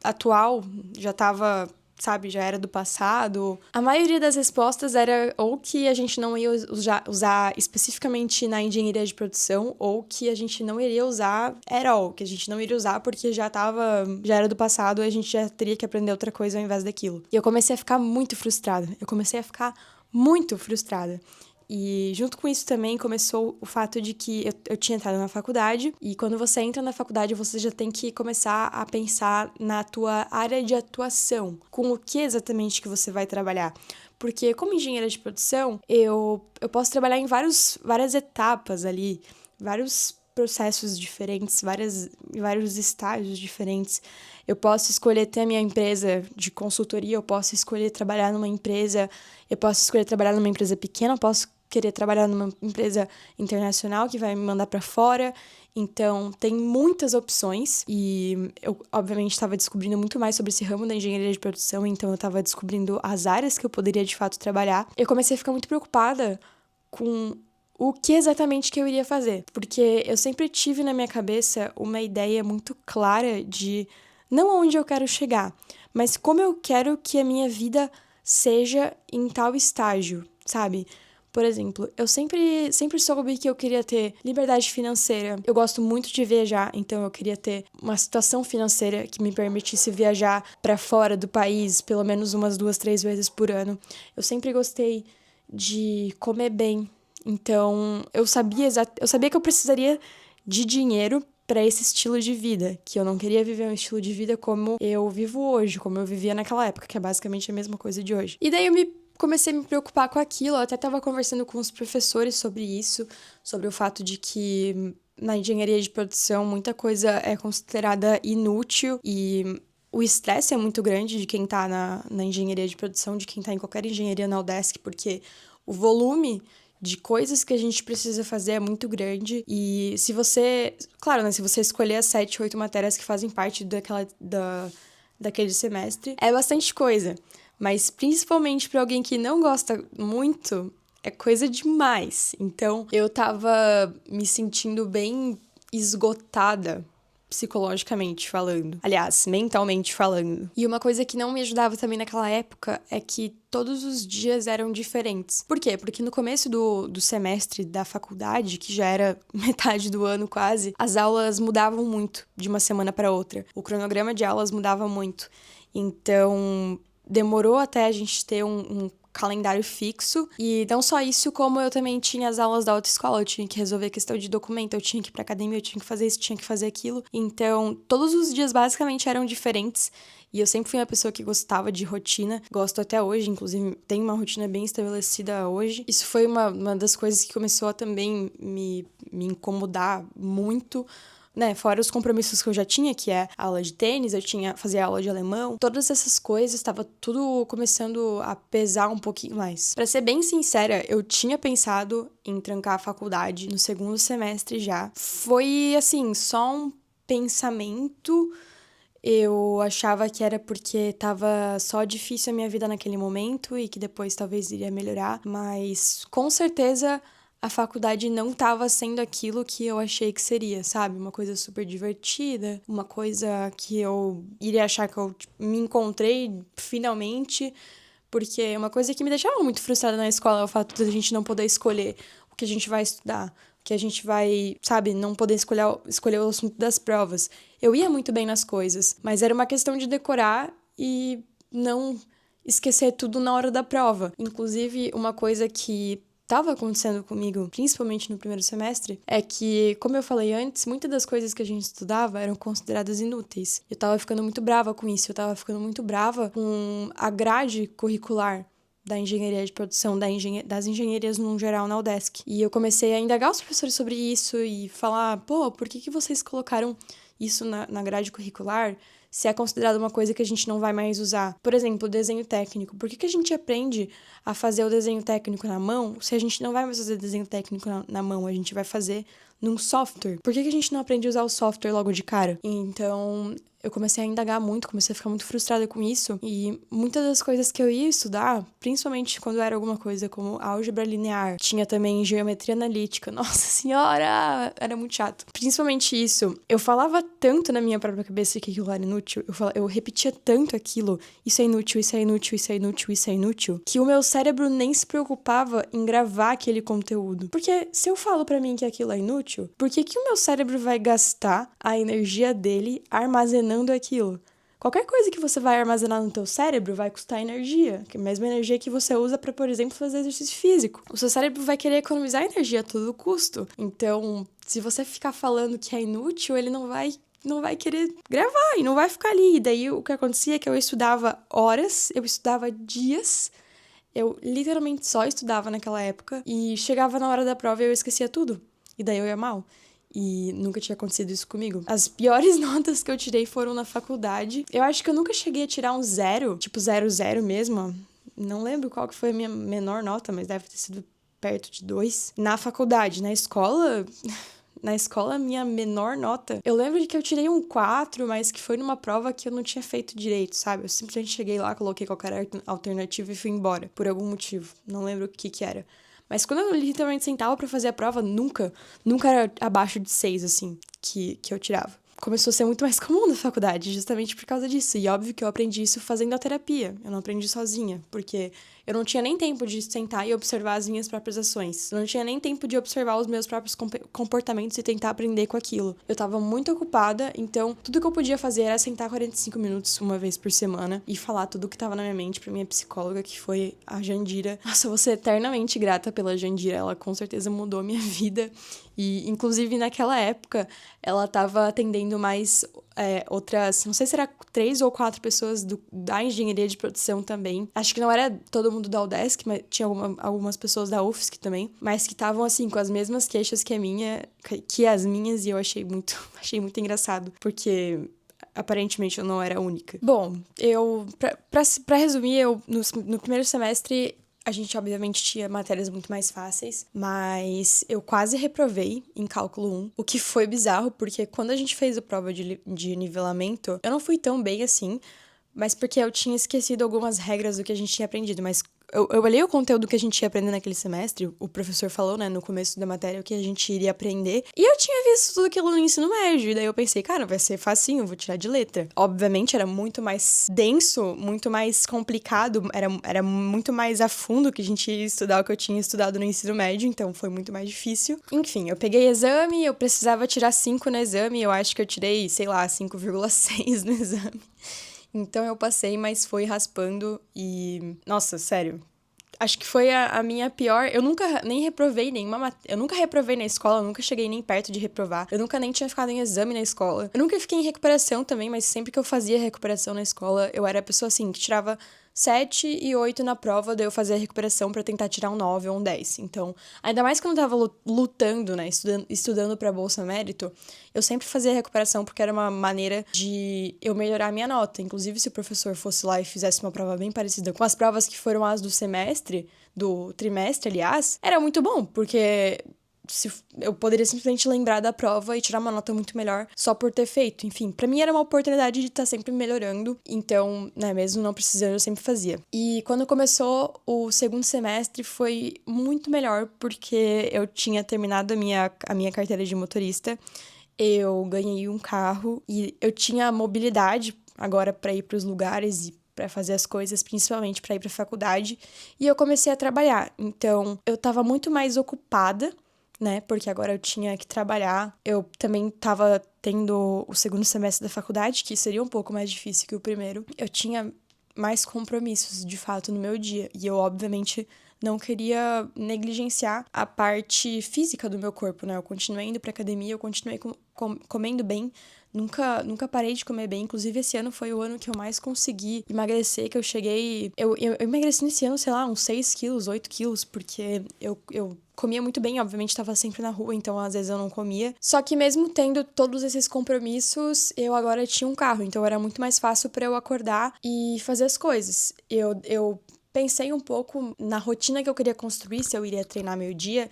atual, já estava, sabe, já era do passado. A maioria das respostas era ou que a gente não ia usar especificamente na engenharia de produção, ou que a gente não iria usar at all, que a gente não iria usar porque já era do passado e a gente já teria que aprender outra coisa ao invés daquilo. E eu comecei a ficar muito frustrada. E junto com isso também começou o fato de que eu tinha entrado na faculdade, e quando você entra na faculdade você já tem que começar a pensar na tua área de atuação, com o que exatamente que você vai trabalhar. Porque como engenheira de produção, eu posso trabalhar em várias etapas ali, vários processos diferentes, vários estágios diferentes. Eu posso escolher ter a minha empresa de consultoria, eu posso escolher trabalhar numa empresa, eu posso escolher trabalhar numa empresa pequena, eu posso querer trabalhar numa empresa internacional que vai me mandar para fora. Então, tem muitas opções, e eu, obviamente, estava descobrindo muito mais sobre esse ramo da engenharia de produção, então eu estava descobrindo as áreas que eu poderia, de fato, trabalhar. Eu comecei a ficar muito preocupada com o que exatamente que eu iria fazer, porque eu sempre tive na minha cabeça uma ideia muito clara de não aonde eu quero chegar, mas como eu quero que a minha vida seja em tal estágio, sabe? Por exemplo, eu sempre soube que eu queria ter liberdade financeira. Eu gosto muito de viajar, então eu queria ter uma situação financeira que me permitisse viajar para fora do país pelo menos umas 2, 3 vezes por ano. Eu sempre gostei de comer bem. Então, eu sabia que eu precisaria de dinheiro para esse estilo de vida, que eu não queria viver um estilo de vida como eu vivo hoje, como eu vivia naquela época, que é basicamente a mesma coisa de hoje. E daí eu comecei a me preocupar com aquilo, eu até estava conversando com os professores sobre isso, sobre o fato de que na engenharia de produção muita coisa é considerada inútil e o estresse é muito grande de quem tá na engenharia de produção, de quem tá em qualquer engenharia na UDESC, porque o volume de coisas que a gente precisa fazer é muito grande. E se você... Claro, né? Se você escolher as 7, 8 matérias que fazem parte daquele semestre, é bastante coisa. Mas principalmente para alguém que não gosta muito, é coisa demais. Então, eu tava me sentindo bem esgotada psicologicamente falando. Aliás, mentalmente falando. E uma coisa que não me ajudava também naquela época é que todos os dias eram diferentes. Por quê? Porque no começo do semestre da faculdade, que já era metade do ano quase, as aulas mudavam muito de uma semana para outra. O cronograma de aulas mudava muito. Então, demorou até a gente ter um calendário fixo, e não só isso, como eu também tinha as aulas da autoescola, eu tinha que resolver questão de documento, eu tinha que ir pra academia, eu tinha que fazer isso, tinha que fazer aquilo. Então, todos os dias basicamente eram diferentes, e eu sempre fui uma pessoa que gostava de rotina, gosto até hoje, inclusive tenho uma rotina bem estabelecida hoje. Isso foi uma das coisas que começou a também me incomodar muito, né, fora os compromissos que eu já tinha, que é aula de tênis, fazia aula de alemão, todas essas coisas, estava tudo começando a pesar um pouquinho mais. Pra ser bem sincera, eu tinha pensado em trancar a faculdade no segundo semestre já. Foi, assim, só um pensamento. Eu achava que era porque tava só difícil a minha vida naquele momento e que depois talvez iria melhorar, mas com certeza a faculdade não tava sendo aquilo que eu achei que seria, sabe? Uma coisa super divertida, uma coisa que eu iria achar que eu me encontrei finalmente, porque uma coisa que me deixava muito frustrada na escola é o fato de a gente não poder escolher o que a gente vai estudar, que a gente vai, sabe, não poder escolher o assunto das provas. Eu ia muito bem nas coisas, mas era uma questão de decorar e não esquecer tudo na hora da prova. Inclusive, uma coisa que estava acontecendo comigo, principalmente no primeiro semestre, é que, como eu falei antes, muitas das coisas que a gente estudava eram consideradas inúteis. Eu tava ficando muito brava com isso, eu tava ficando muito brava com a grade curricular da engenharia de produção, das engenharias no geral na UDESC. E eu comecei a indagar os professores sobre isso e falar, pô, por que vocês colocaram isso na grade curricular se é considerado uma coisa que a gente não vai mais usar? Por exemplo, desenho técnico. Por que a gente aprende a fazer o desenho técnico na mão se a gente não vai mais fazer desenho técnico na mão? A gente vai fazer num software. Por que a gente não aprende a usar o software logo de cara? Então, eu comecei a indagar muito, comecei a ficar muito frustrada com isso. E muitas das coisas que eu ia estudar, principalmente quando era alguma coisa como álgebra linear, tinha também geometria analítica. Nossa senhora! Era muito chato. Principalmente isso. Eu falava tanto na minha própria cabeça que aquilo era inútil. Eu repetia tanto aquilo. Isso é inútil, isso é inútil, isso é inútil, isso é inútil. Que o meu cérebro nem se preocupava em gravar aquele conteúdo. Porque se eu falo pra mim que aquilo é inútil, por que o meu cérebro vai gastar a energia dele armazenando aquilo? Qualquer coisa que você vai armazenar no teu cérebro vai custar energia, que é a mesma energia que você usa para, por exemplo, fazer exercício físico. O seu cérebro vai querer economizar energia a todo custo. Então, se você ficar falando que é inútil, ele não vai querer gravar e não vai ficar ali. E daí o que acontecia é que eu estudava horas, eu estudava dias. Eu literalmente só estudava naquela época e chegava na hora da prova e eu esquecia tudo. E daí eu ia mal. E nunca tinha acontecido isso comigo. As piores notas que eu tirei foram na faculdade. Eu acho que eu nunca cheguei a tirar um 0, tipo 0,0 mesmo. Não lembro qual que foi a minha menor nota, mas deve ter sido perto de 2. Na faculdade, na escola, minha menor nota, eu lembro de que eu tirei um 4, mas que foi numa prova que eu não tinha feito direito, sabe? Eu simplesmente cheguei lá, coloquei qualquer alternativa e fui embora, por algum motivo. Não lembro o que era. Mas quando eu literalmente sentava pra fazer a prova, nunca era abaixo de 6, assim, que eu tirava. Começou a ser muito mais comum na faculdade, justamente por causa disso. E óbvio que eu aprendi isso fazendo a terapia. Eu não aprendi sozinha, porque Eu não tinha nem tempo de sentar e observar as minhas próprias ações. Eu não tinha nem tempo de observar os meus próprios comportamentos e tentar aprender com aquilo. Eu tava muito ocupada, então tudo que eu podia fazer era sentar 45 minutos uma vez por semana e falar tudo o que tava na minha mente pra minha psicóloga, que foi a Jandira. Nossa, eu vou ser eternamente grata pela Jandira, ela com certeza mudou minha vida. E, inclusive, naquela época, ela tava atendendo mais outras, não sei se era 3 ou 4 pessoas da engenharia de produção também. Acho que não era todo mundo da UDESC, mas tinha algumas pessoas da UFSC também, mas que estavam, assim, com as mesmas queixas que as minhas, e eu achei muito engraçado, porque aparentemente eu não era a única. Bom, pra resumir, no primeiro semestre a gente, obviamente, tinha matérias muito mais fáceis, mas eu quase reprovei em cálculo 1, o que foi bizarro, porque quando a gente fez a prova de nivelamento, eu não fui tão bem assim, mas porque eu tinha esquecido algumas regras do que a gente tinha aprendido, mas eu olhei o conteúdo que a gente ia aprender naquele semestre, o professor falou, né, no começo da matéria, o que a gente iria aprender, e eu tinha visto tudo aquilo no ensino médio, e daí eu pensei, cara, vai ser facinho, vou tirar de letra. Obviamente era muito mais denso, muito mais complicado, era muito mais a fundo que a gente ia estudar o que eu tinha estudado no ensino médio, então foi muito mais difícil. Enfim, eu peguei exame, eu precisava tirar 5 no exame, eu acho que eu tirei, sei lá, 5,6 no exame. Então eu passei, mas foi raspando e... Nossa, sério. Acho que foi a minha pior... Eu nunca nem reprovei nenhuma... Eu nunca reprovei na escola, eu nunca cheguei nem perto de reprovar. Eu nunca nem tinha ficado em exame na escola. Eu nunca fiquei em recuperação também, mas sempre que eu fazia recuperação na escola, eu era a pessoa assim, que tirava 7 e 8 na prova, daí eu fazia a recuperação pra tentar tirar um 9 ou um 10. Então, ainda mais quando eu tava lutando, né, estudando pra Bolsa Mérito, eu sempre fazia a recuperação porque era uma maneira de eu melhorar a minha nota. Inclusive, se o professor fosse lá e fizesse uma prova bem parecida com as provas que foram as do semestre, do trimestre, aliás, era muito bom, porque eu poderia simplesmente lembrar da prova e tirar uma nota muito melhor só por ter feito. Enfim, pra mim era uma oportunidade de estar sempre melhorando. Então, né, mesmo não precisando, eu sempre fazia. E quando começou o segundo semestre foi muito melhor, porque eu tinha terminado a minha carteira de motorista, eu ganhei um carro e eu tinha mobilidade agora pra ir pros lugares e pra fazer as coisas, principalmente pra ir pra faculdade. E eu comecei a trabalhar. Então, eu tava muito mais ocupada, né? Porque agora eu tinha que trabalhar. Eu também tava tendo o segundo semestre da faculdade, que seria um pouco mais difícil que o primeiro. Eu tinha mais compromissos, de fato, no meu dia. E eu, obviamente, não queria negligenciar a parte física do meu corpo, né? Eu continuei indo pra academia, eu continuei comendo bem. Nunca parei de comer bem. Inclusive, esse ano foi o ano que eu mais consegui emagrecer, que eu cheguei... Eu emagreci nesse ano, sei lá, uns 6 quilos, 8 quilos, porque eu comia muito bem, obviamente tava sempre na rua, então às vezes eu não comia. Só que mesmo tendo todos esses compromissos, eu agora tinha um carro, então era muito mais fácil pra eu acordar e fazer as coisas. Eu pensei um pouco na rotina que eu queria construir, se eu iria treinar meio-dia,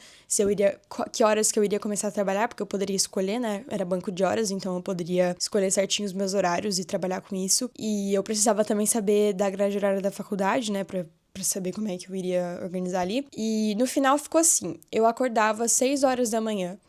que horas que eu iria começar a trabalhar, porque eu poderia escolher, né? Era banco de horas, então eu poderia escolher certinho os meus horários e trabalhar com isso. E eu precisava também saber da grade horária da faculdade, né? Pra saber como é que eu iria organizar ali. E no final ficou assim, eu acordava às 6 horas da manhã,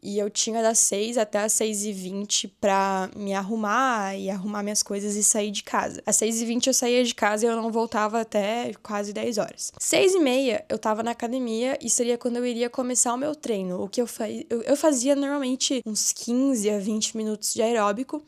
e eu tinha das 6 até as 6h20 pra me arrumar e arrumar minhas coisas e sair de casa. Às 6h20 eu saía de casa e eu não voltava até quase 10 horas. 6h30 eu tava na academia e seria quando eu iria começar o meu treino. O que eu fazia normalmente uns 15 a 20 minutos de aeróbico.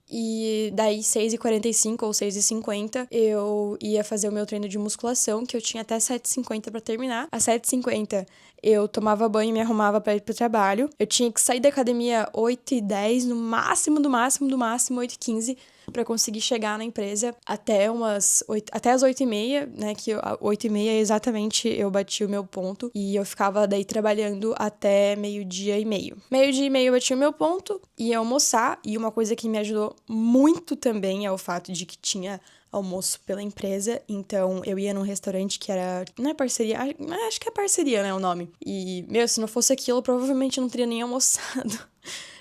E daí, 6h45 ou 6h50, eu ia fazer o meu treino de musculação, que eu tinha até 7h50 pra terminar. Às 7h50, eu tomava banho e me arrumava pra ir pro trabalho. Eu tinha que sair da academia 8h10, no máximo, 8h15, pra conseguir chegar na empresa até as 8h30, né, que 8h30 exatamente eu bati o meu ponto, e eu ficava daí trabalhando até 12h30. 12h30 eu bati o meu ponto, ia almoçar, e uma coisa que me ajudou muito também é o fato de que tinha almoço pela empresa, então eu ia num restaurante que era, não é parceria, acho que é parceria, né, o nome, e, se não fosse aquilo, provavelmente eu não teria nem almoçado.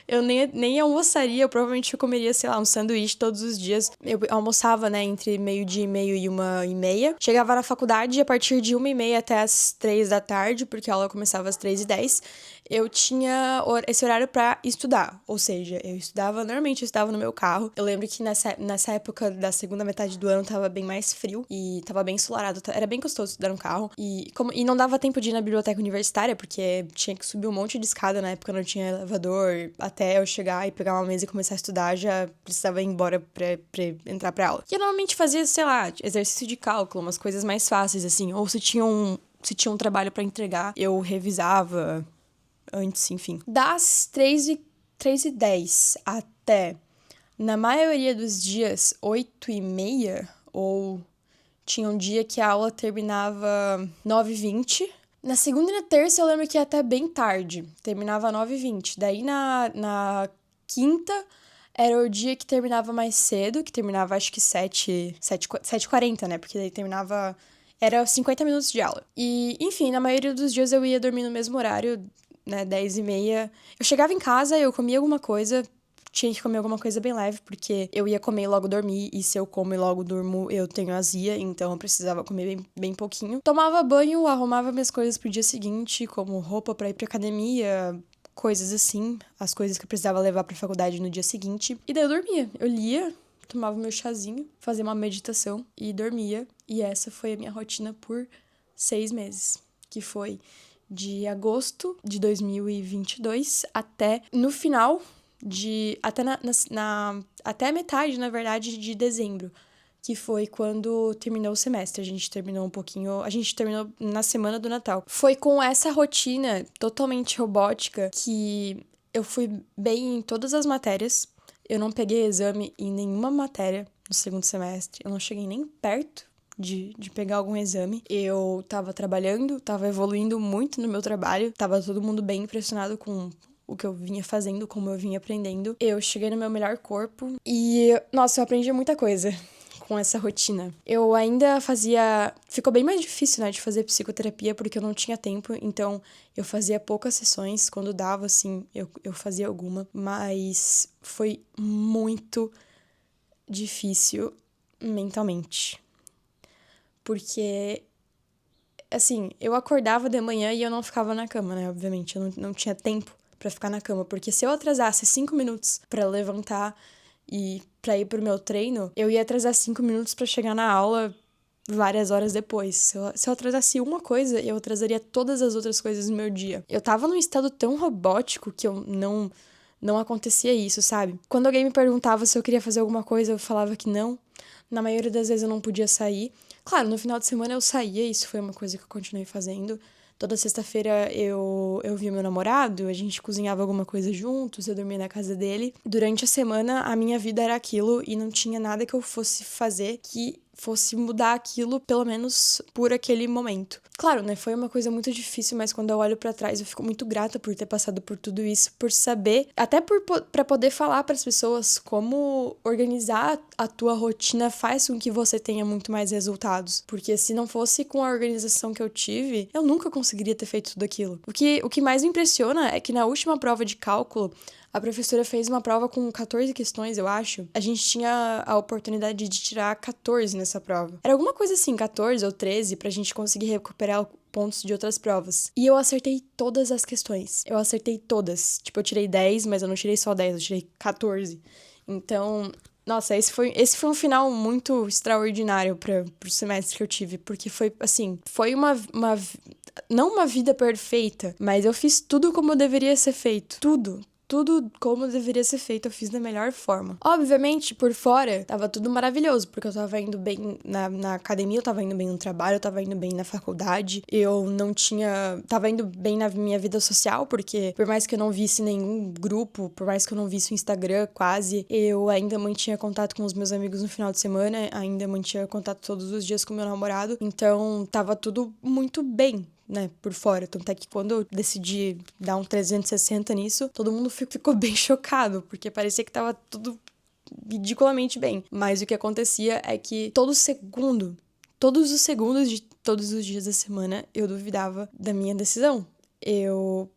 eu nem almoçaria, eu provavelmente comeria, sei lá, um sanduíche todos os dias. Eu almoçava, né, entre 12:30 e 1:30. Chegava na faculdade a partir de 1:30 até as 3 da tarde, porque a aula começava às 3:10. Eu tinha esse horário pra estudar, ou seja, normalmente eu estudava no meu carro. Eu lembro que nessa época da segunda metade do ano tava bem mais frio e tava bem ensolarado, era bem gostoso estudar no carro. E não dava tempo de ir na biblioteca universitária, porque tinha que subir um monte de escada, na época não tinha elevador, até eu chegar e pegar uma mesa e começar a estudar, já precisava ir embora pra entrar pra aula. E eu normalmente fazia, sei lá, exercício de cálculo, umas coisas mais fáceis, assim, ou se tinha um trabalho pra entregar, eu revisava antes, enfim. Das 3:10 até, na maioria dos dias, 8:30, ou tinha um dia que a aula terminava 9:20. Na segunda e na terça eu lembro que ia até bem tarde, terminava 9:20. Daí na quinta era o dia que terminava mais cedo, que terminava acho que 7:40, né? Porque daí terminava... Era 50 minutos de aula. E, enfim, na maioria dos dias eu ia dormir no mesmo horário, né, 10:30. Eu chegava em casa, eu comia alguma coisa, tinha que comer alguma coisa bem leve, porque eu ia comer e logo dormir, e se eu como e logo durmo, eu tenho azia, então eu precisava comer bem pouquinho. Tomava banho, arrumava minhas coisas pro dia seguinte, como roupa pra ir pra academia, coisas assim, as coisas que eu precisava levar pra faculdade no dia seguinte. E daí eu dormia, eu lia, tomava meu chazinho, fazia uma meditação e dormia. E essa foi a minha rotina por 6 meses, que foi de agosto de 2022 até no final até metade, na verdade, de dezembro, que foi quando terminou o semestre. A gente terminou na semana do Natal. Foi com essa rotina totalmente robótica que eu fui bem em todas as matérias. Eu não peguei exame em nenhuma matéria no segundo semestre. Eu não cheguei nem perto de pegar algum exame. Eu tava trabalhando, tava evoluindo muito no meu trabalho, tava todo mundo bem impressionado com o que eu vinha fazendo, como eu vinha aprendendo. Eu cheguei no meu melhor corpo e, nossa, eu aprendi muita coisa com essa rotina. Eu ainda fazia... Ficou bem mais difícil, né, de fazer psicoterapia, porque eu não tinha tempo, então eu fazia poucas sessões. Quando dava, assim, eu fazia alguma, mas foi muito difícil mentalmente. Porque, assim, eu acordava de manhã e eu não ficava na cama, né? Obviamente, eu não tinha tempo pra ficar na cama. Porque se eu atrasasse 5 minutos pra levantar e pra ir pro meu treino, eu ia atrasar 5 minutos pra chegar na aula várias horas depois. Se eu atrasasse uma coisa, eu atrasaria todas as outras coisas no meu dia. Eu tava num estado tão robótico que eu não acontecia isso, sabe? Quando alguém me perguntava se eu queria fazer alguma coisa, eu falava que não. Na maioria das vezes eu não podia sair. Claro, no final de semana eu saía, isso foi uma coisa que eu continuei fazendo. Toda sexta-feira eu via meu namorado, a gente cozinhava alguma coisa juntos, eu dormia na casa dele. Durante a semana, a minha vida era aquilo e não tinha nada que eu fosse fazer que fosse mudar aquilo, pelo menos por aquele momento. Claro, né, foi uma coisa muito difícil, mas quando eu olho pra trás, eu fico muito grata por ter passado por tudo isso, por saber, até pra poder falar pras pessoas como organizar a tua rotina faz com que você tenha muito mais resultados. Porque se não fosse com a organização que eu tive, eu nunca conseguiria ter feito tudo aquilo. O que mais me impressiona é que na última prova de cálculo, a professora fez uma prova com 14 questões, eu acho. A gente tinha a oportunidade de tirar 14 nessa prova. Era alguma coisa assim, 14 ou 13, pra gente conseguir recuperar pontos de outras provas. E eu acertei todas as questões. Eu acertei todas. Tipo, eu tirei 10, mas eu não tirei só 10, eu tirei 14. Então, nossa, esse foi um final muito extraordinário pro semestre que eu tive. Porque foi, assim, foi não uma vida perfeita, mas eu fiz tudo como deveria ser feito. Tudo como deveria ser feito, eu fiz da melhor forma. Obviamente, por fora, tava tudo maravilhoso, porque eu tava indo bem na academia, eu tava indo bem no trabalho, eu tava indo bem na faculdade, eu não tinha... Tava indo bem na minha vida social, porque por mais que eu não visse nenhum grupo, por mais que eu não visse o Instagram quase, eu ainda mantinha contato com os meus amigos no final de semana, ainda mantinha contato todos os dias com meu namorado, então tava tudo muito bem, né, por fora. Tanto é que quando eu decidi dar um 360 nisso, todo mundo ficou bem chocado, porque parecia que tava tudo ridiculamente bem. Mas o que acontecia é que todos os segundos de todos os dias da semana, eu duvidava da minha decisão. Eu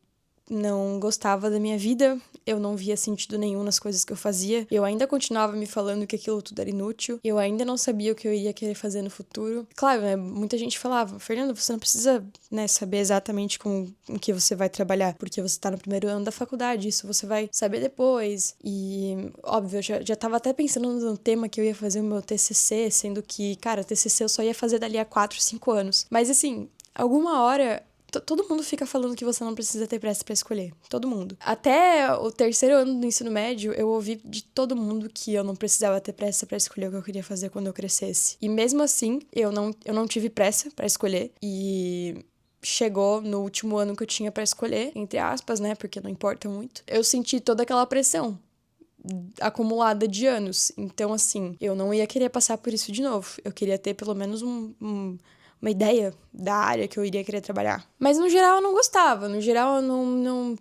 não gostava da minha vida, eu não via sentido nenhum nas coisas que eu fazia. Eu ainda continuava me falando que aquilo tudo era inútil. Eu ainda não sabia o que eu iria querer fazer no futuro. Claro, né, muita gente falava, Fernanda, você não precisa, né, saber exatamente com o que você vai trabalhar, porque você tá no primeiro ano da faculdade, isso você vai saber depois. E, óbvio, eu já tava até pensando no tema que eu ia fazer o meu TCC, sendo que, cara, TCC eu só ia fazer dali a 4, 5 anos. Mas, assim, alguma hora... Todo mundo fica falando que você não precisa ter pressa pra escolher. Todo mundo. Até o terceiro ano do ensino médio, eu ouvi de todo mundo que eu não precisava ter pressa pra escolher o que eu queria fazer quando eu crescesse. E mesmo assim, eu não tive pressa pra escolher. E chegou no último ano que eu tinha pra escolher, entre aspas, né? Porque não importa muito. Eu senti toda aquela pressão acumulada de anos. Então, assim, eu não ia querer passar por isso de novo. Eu queria ter pelo menos uma ideia da área que eu iria querer trabalhar. Mas no geral eu não gostava. No geral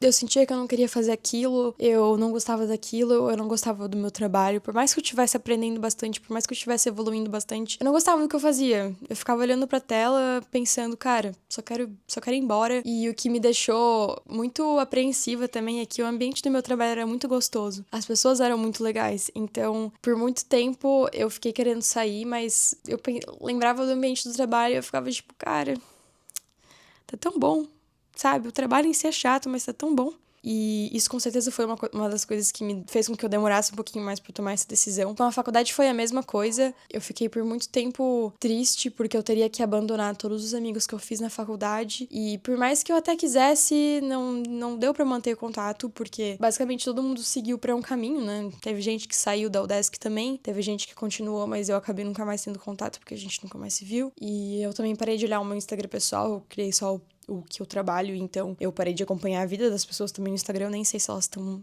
eu sentia que eu não queria fazer aquilo, eu não gostava daquilo, eu não gostava do meu trabalho. Por mais que eu estivesse aprendendo bastante, por mais que eu estivesse evoluindo bastante, eu não gostava do que eu fazia. Eu ficava olhando pra tela, pensando, cara, só quero ir embora. E o que me deixou muito apreensiva também é que o ambiente do meu trabalho era muito gostoso. As pessoas eram muito legais. Então, por muito tempo eu fiquei querendo sair, mas eu lembrava do ambiente do trabalho e eu ficava tipo, cara, tá tão bom, sabe? O trabalho em si é chato, mas tá tão bom. E isso com certeza foi uma das coisas que me fez com que eu demorasse um pouquinho mais pra tomar essa decisão. Com a faculdade foi a mesma coisa. Eu fiquei por muito tempo triste porque eu teria que abandonar todos os amigos que eu fiz na faculdade. E por mais que eu até quisesse, não deu pra manter contato, porque basicamente todo mundo seguiu pra um caminho, né? Teve gente que saiu da UDESC também, teve gente que continuou, mas eu acabei nunca mais tendo contato porque a gente nunca mais se viu. E eu também parei de olhar o meu Instagram pessoal, eu criei só o que eu trabalho, então eu parei de acompanhar a vida das pessoas também no Instagram, eu nem sei se elas estão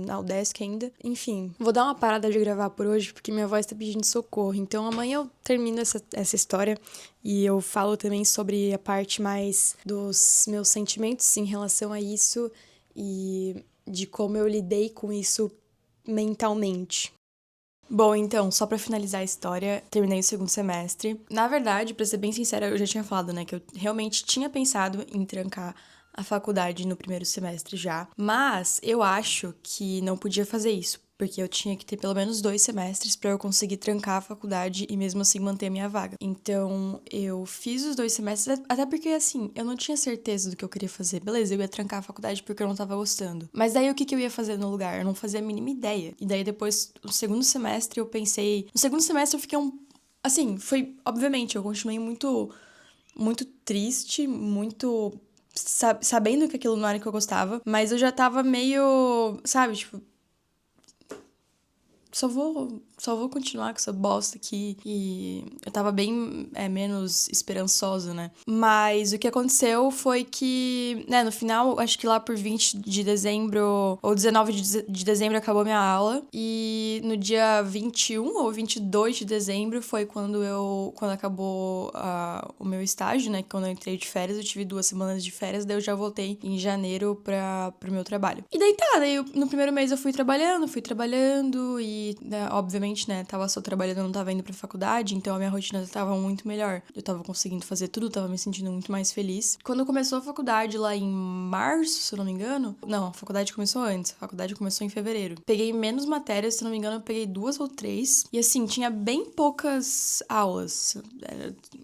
na UDESC ainda. Enfim, vou dar uma parada de gravar por hoje, porque minha voz tá pedindo socorro, então amanhã eu termino essa história e eu falo também sobre a parte mais dos meus sentimentos em relação a isso e de como eu lidei com isso mentalmente. Bom, então, só pra finalizar a história, terminei o segundo semestre. Na verdade, pra ser bem sincera, eu já tinha falado, né, que eu realmente tinha pensado em trancar a faculdade no primeiro semestre já, mas eu acho que não podia fazer isso, porque eu tinha que ter pelo menos 2 semestres pra eu conseguir trancar a faculdade e mesmo assim manter a minha vaga. Então, eu fiz os 2 semestres, até porque, assim, eu não tinha certeza do que eu queria fazer. Beleza, eu ia trancar a faculdade porque eu não tava gostando. Mas daí, o que eu ia fazer no lugar? Eu não fazia a mínima ideia. E daí, depois, no segundo semestre, eu pensei... No segundo semestre, eu fiquei Assim, foi... Obviamente, eu continuei muito triste, muito... Sabendo que aquilo não era o que eu gostava. Mas eu já tava meio... Sabe, tipo... Só vou continuar com essa bosta aqui. E eu tava bem menos esperançosa, né? Mas o que aconteceu foi que, né, no final, acho que lá por 20 de dezembro ou 19 de dezembro acabou minha aula. E no dia 21 ou 22 de dezembro foi quando acabou o meu estágio, né? Quando eu entrei de férias, eu tive 2 semanas de férias, daí eu já voltei em janeiro pro meu trabalho. E daí no primeiro mês eu fui trabalhando e, né, obviamente, né, tava só trabalhando, não tava indo pra faculdade, então a minha rotina tava muito melhor. Eu tava conseguindo fazer tudo, tava me sentindo muito mais feliz. Quando começou a faculdade lá em março, se eu não me engano... Não, a faculdade começou antes, a faculdade começou em fevereiro. Peguei menos matérias, se eu não me engano, eu peguei 2 ou 3. E assim, tinha bem poucas aulas.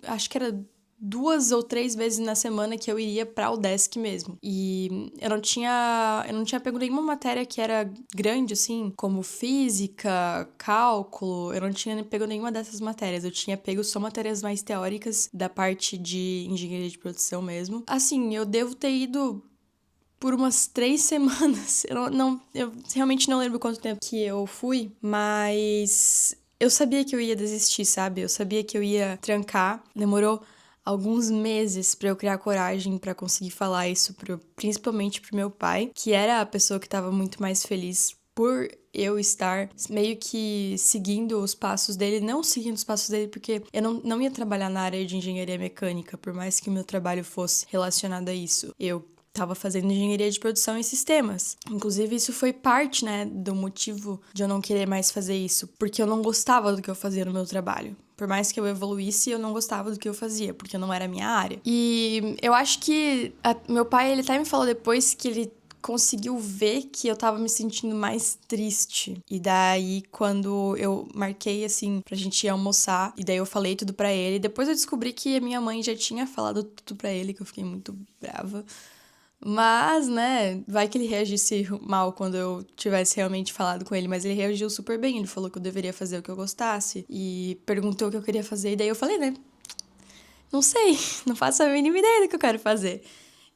Acho que era 2 ou 3 vezes na semana que eu iria pra UDESC mesmo. E eu não tinha pego nenhuma matéria que era grande, assim, como física, cálculo. Eu não tinha pego nenhuma dessas matérias. Eu tinha pego só matérias mais teóricas da parte de engenharia de produção mesmo. Assim, eu devo ter ido por umas 3 semanas. Eu realmente não lembro quanto tempo que eu fui, mas eu sabia que eu ia desistir, sabe? Eu sabia que eu ia trancar. Demorou alguns meses pra eu criar coragem pra conseguir falar isso principalmente pro meu pai, que era a pessoa que tava muito mais feliz por eu estar meio que seguindo os passos dele, não seguindo os passos dele, porque eu não ia trabalhar na área de engenharia mecânica, por mais que o meu trabalho fosse relacionado a isso. Eu tava fazendo engenharia de produção e sistemas. Inclusive, isso foi parte, né, do motivo de eu não querer mais fazer isso, porque eu não gostava do que eu fazia no meu trabalho. Por mais que eu evoluísse, eu não gostava do que eu fazia, porque não era a minha área. E eu acho que meu pai, ele até me falou depois que ele conseguiu ver que eu tava me sentindo mais triste. E daí, quando eu marquei, assim, pra gente ir almoçar, e daí eu falei tudo pra ele, depois eu descobri que a minha mãe já tinha falado tudo pra ele, que eu fiquei muito brava. Mas, né, vai que ele reagisse mal quando eu tivesse realmente falado com ele, mas ele reagiu super bem, ele falou que eu deveria fazer o que eu gostasse, e perguntou o que eu queria fazer, e daí eu falei, né, não sei, não faço a mínima ideia do que eu quero fazer.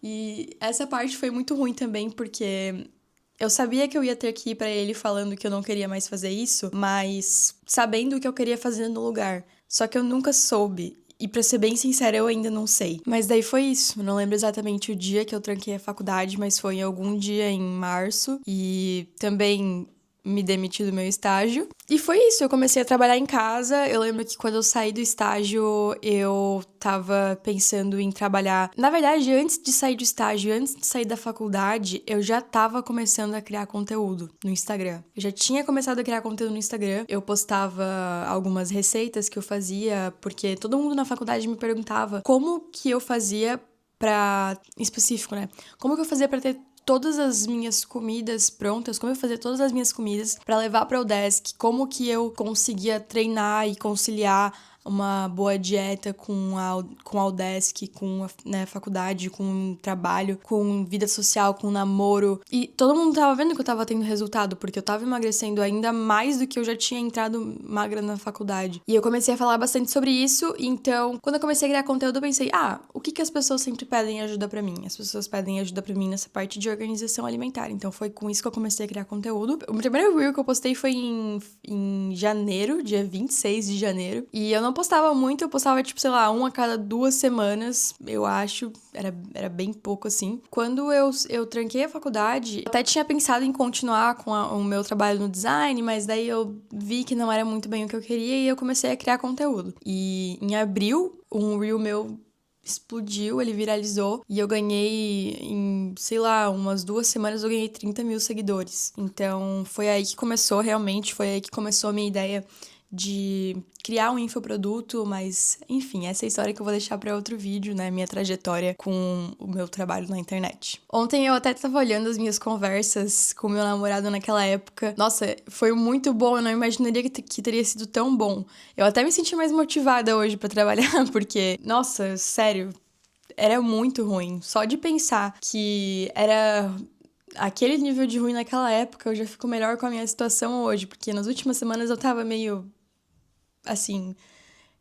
E essa parte foi muito ruim também, porque eu sabia que eu ia ter que ir pra ele falando que eu não queria mais fazer isso, mas sabendo o que eu queria fazer no lugar. Só que eu nunca soube. E pra ser bem sincera, eu ainda não sei. Mas daí foi isso. Eu não lembro exatamente o dia que eu tranquei a faculdade, mas foi em algum dia em março. E também me demiti do meu estágio. E foi isso, eu comecei a trabalhar em casa. Eu lembro que quando eu saí do estágio, eu tava pensando em trabalhar. Na verdade, antes de sair do estágio, antes de sair da faculdade, eu já tava começando a criar conteúdo no Instagram. Eu já tinha começado a criar conteúdo no Instagram. Eu postava algumas receitas que eu fazia, porque todo mundo na faculdade me perguntava como que eu fazia pra... Em específico, né? Como que eu fazia pra ter todas as minhas comidas prontas, como eu fazia todas as minhas comidas pra levar para o desk, como que eu conseguia treinar e conciliar uma boa dieta com a Udesc, com a, né, faculdade, com trabalho, com vida social, com namoro. E todo mundo tava vendo que eu tava tendo resultado, porque eu tava emagrecendo ainda mais do que eu já tinha entrado magra na faculdade. E eu comecei a falar bastante sobre isso, então, quando eu comecei a criar conteúdo, eu pensei, o que que as pessoas sempre pedem ajuda pra mim? As pessoas pedem ajuda pra mim nessa parte de organização alimentar. Então, foi com isso que eu comecei a criar conteúdo. O primeiro reel que eu postei foi em janeiro, dia 26 de janeiro. E eu não postava muito, eu postava, tipo, sei lá, 1 a cada 2 semanas, eu acho. Era bem pouco, assim. Quando eu tranquei a faculdade, eu até tinha pensado em continuar com o meu trabalho no design, mas daí eu vi que não era muito bem o que eu queria e eu comecei a criar conteúdo. E em abril, um reel meu explodiu, ele viralizou e eu ganhei em, sei lá, umas 2 semanas eu ganhei 30 mil seguidores. Então foi aí que começou realmente, foi aí que começou a minha ideia de criar um infoproduto, mas enfim, essa é a história que eu vou deixar para outro vídeo, né, minha trajetória com o meu trabalho na internet. Ontem eu até tava olhando as minhas conversas com meu namorado naquela época. Nossa, foi muito bom, eu não imaginaria que teria sido tão bom. Eu até me senti mais motivada hoje para trabalhar, porque, nossa, sério, era muito ruim. Só de pensar que era aquele nível de ruim naquela época, eu já fico melhor com a minha situação hoje, porque nas últimas semanas eu tava meio assim,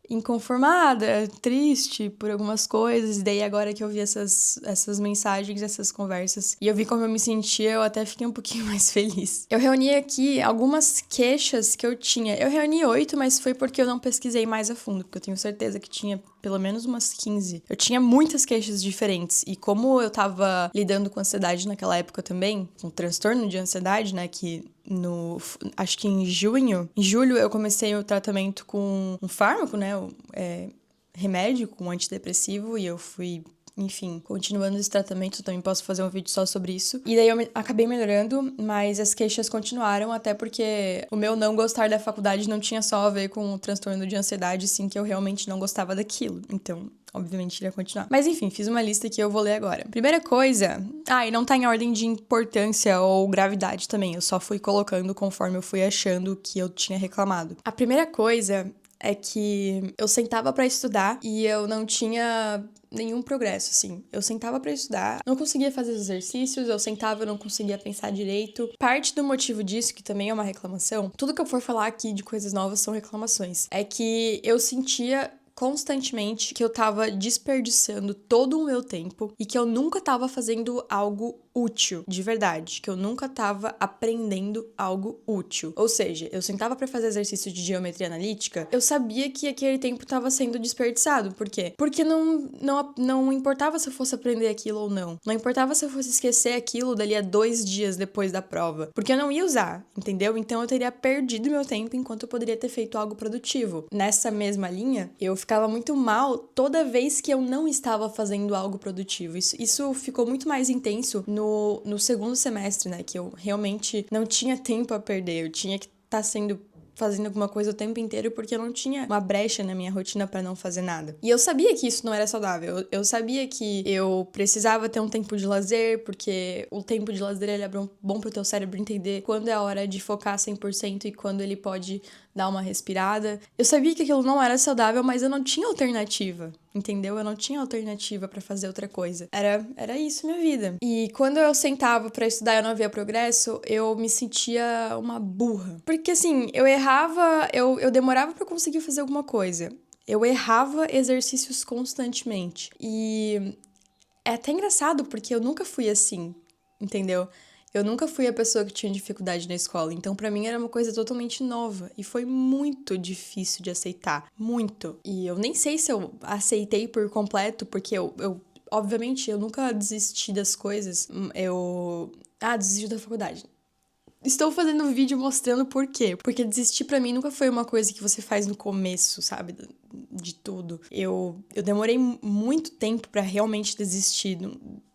inconformada, triste por algumas coisas, e daí agora que eu vi essas mensagens, essas conversas, e eu vi como eu me sentia, eu até fiquei um pouquinho mais feliz. Eu reuni aqui algumas queixas que eu tinha. Eu reuni 8, mas foi porque eu não pesquisei mais a fundo, porque eu tenho certeza que tinha pelo menos umas 15. Eu tinha muitas queixas diferentes, e como eu tava lidando com ansiedade naquela época também, com transtorno de ansiedade, né, que acho que em julho eu comecei o tratamento com um fármaco, né, remédio, com antidepressivo, e eu fui, enfim, continuando esse tratamento, também posso fazer um vídeo só sobre isso. E daí eu acabei melhorando, mas as queixas continuaram, até porque o meu não gostar da faculdade não tinha só a ver com o transtorno de ansiedade, sim, que eu realmente não gostava daquilo. Então, obviamente, iria continuar. Mas enfim, fiz uma lista que eu vou ler agora. Primeira coisa... e não tá em ordem de importância ou gravidade também. Eu só fui colocando conforme eu fui achando que eu tinha reclamado. A primeira coisa é que eu sentava pra estudar e eu não tinha nenhum progresso, assim. Eu sentava pra estudar, não conseguia fazer os exercícios, eu sentava, eu não conseguia pensar direito. Parte do motivo disso, que também é uma reclamação, tudo que eu for falar aqui de coisas novas são reclamações, é que eu sentia constantemente que eu tava desperdiçando todo o meu tempo e que eu nunca tava fazendo algo útil, de verdade, que eu nunca tava aprendendo algo útil. Ou seja, eu sentava pra fazer exercício de geometria analítica, eu sabia que aquele tempo tava sendo desperdiçado. Por quê? Porque não importava se eu fosse aprender aquilo ou não. Não importava se eu fosse esquecer aquilo dali a 2 dias depois da prova. Porque eu não ia usar, entendeu? Então eu teria perdido meu tempo enquanto eu poderia ter feito algo produtivo. Nessa mesma linha, eu ficava muito mal toda vez que eu não estava fazendo algo produtivo. Isso ficou muito mais intenso no segundo semestre, né? Que eu realmente não tinha tempo a perder. Eu tinha que estar sendo fazendo alguma coisa o tempo inteiro porque eu não tinha uma brecha na minha rotina pra não fazer nada. E eu sabia que isso não era saudável. Eu sabia que eu precisava ter um tempo de lazer, porque o tempo de lazer ele é bom pro teu cérebro entender quando é a hora de focar 100% e quando ele pode dar uma respirada. Eu sabia que aquilo não era saudável, mas eu não tinha alternativa, entendeu? Eu não tinha alternativa pra fazer outra coisa. Era isso minha vida. E quando eu sentava pra estudar e eu não via progresso, eu me sentia uma burra. Porque assim, eu errava, eu demorava pra conseguir fazer alguma coisa. Eu errava exercícios constantemente. E é até engraçado, porque eu nunca fui assim, entendeu? Eu nunca fui a pessoa que tinha dificuldade na escola, então pra mim era uma coisa totalmente nova e foi muito difícil de aceitar, muito. E eu nem sei se eu aceitei por completo, porque eu obviamente, eu nunca desisti das coisas. Desisti da faculdade. Estou fazendo um vídeo mostrando por quê. Porque desistir pra mim nunca foi uma coisa que você faz no começo, sabe? De tudo. Eu demorei muito tempo pra realmente desistir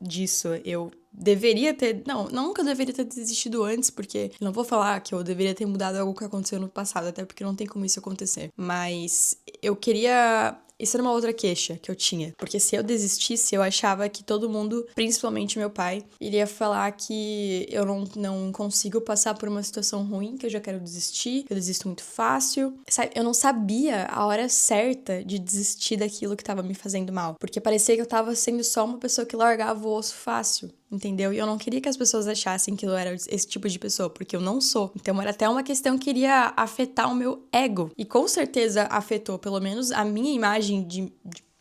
disso. Eu deveria ter... Não, nunca deveria ter desistido antes, porque eu não vou falar que eu deveria ter mudado algo que aconteceu no passado, até porque não tem como isso acontecer. Mas eu queria... Isso era uma outra queixa que eu tinha. Porque se eu desistisse, eu achava que todo mundo, principalmente meu pai, iria falar que eu não consigo passar por uma situação ruim, que eu já quero desistir, que eu desisto muito fácil. Sabe, eu não sabia a hora certa de desistir daquilo que tava me fazendo mal. Porque parecia que eu tava sendo só uma pessoa que largava o osso fácil. Entendeu? E eu não queria que as pessoas achassem que eu era esse tipo de pessoa, porque eu não sou. Então era até uma questão que iria afetar o meu ego. E com certeza afetou, pelo menos a minha imagem de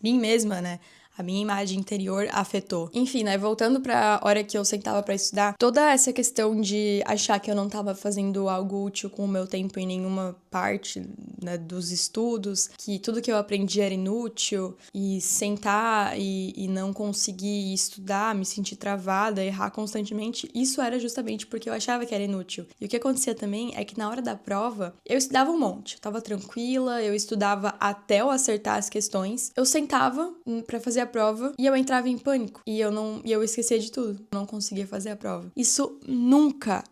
mim mesma, né? A minha imagem interior afetou. Enfim, né? Voltando pra hora que eu sentava pra estudar, toda essa questão de achar que eu não tava fazendo algo útil com o meu tempo em nenhuma parte, né, dos estudos, que tudo que eu aprendi era inútil, e sentar e não conseguir estudar, me sentir travada, errar constantemente, isso era justamente porque eu achava que era inútil. E o que acontecia também é que na hora da prova, eu estudava um monte, eu tava tranquila, eu estudava até eu acertar as questões, eu sentava pra fazer a prova e eu entrava em pânico e eu esquecia de tudo, não conseguia fazer a prova. Isso nunca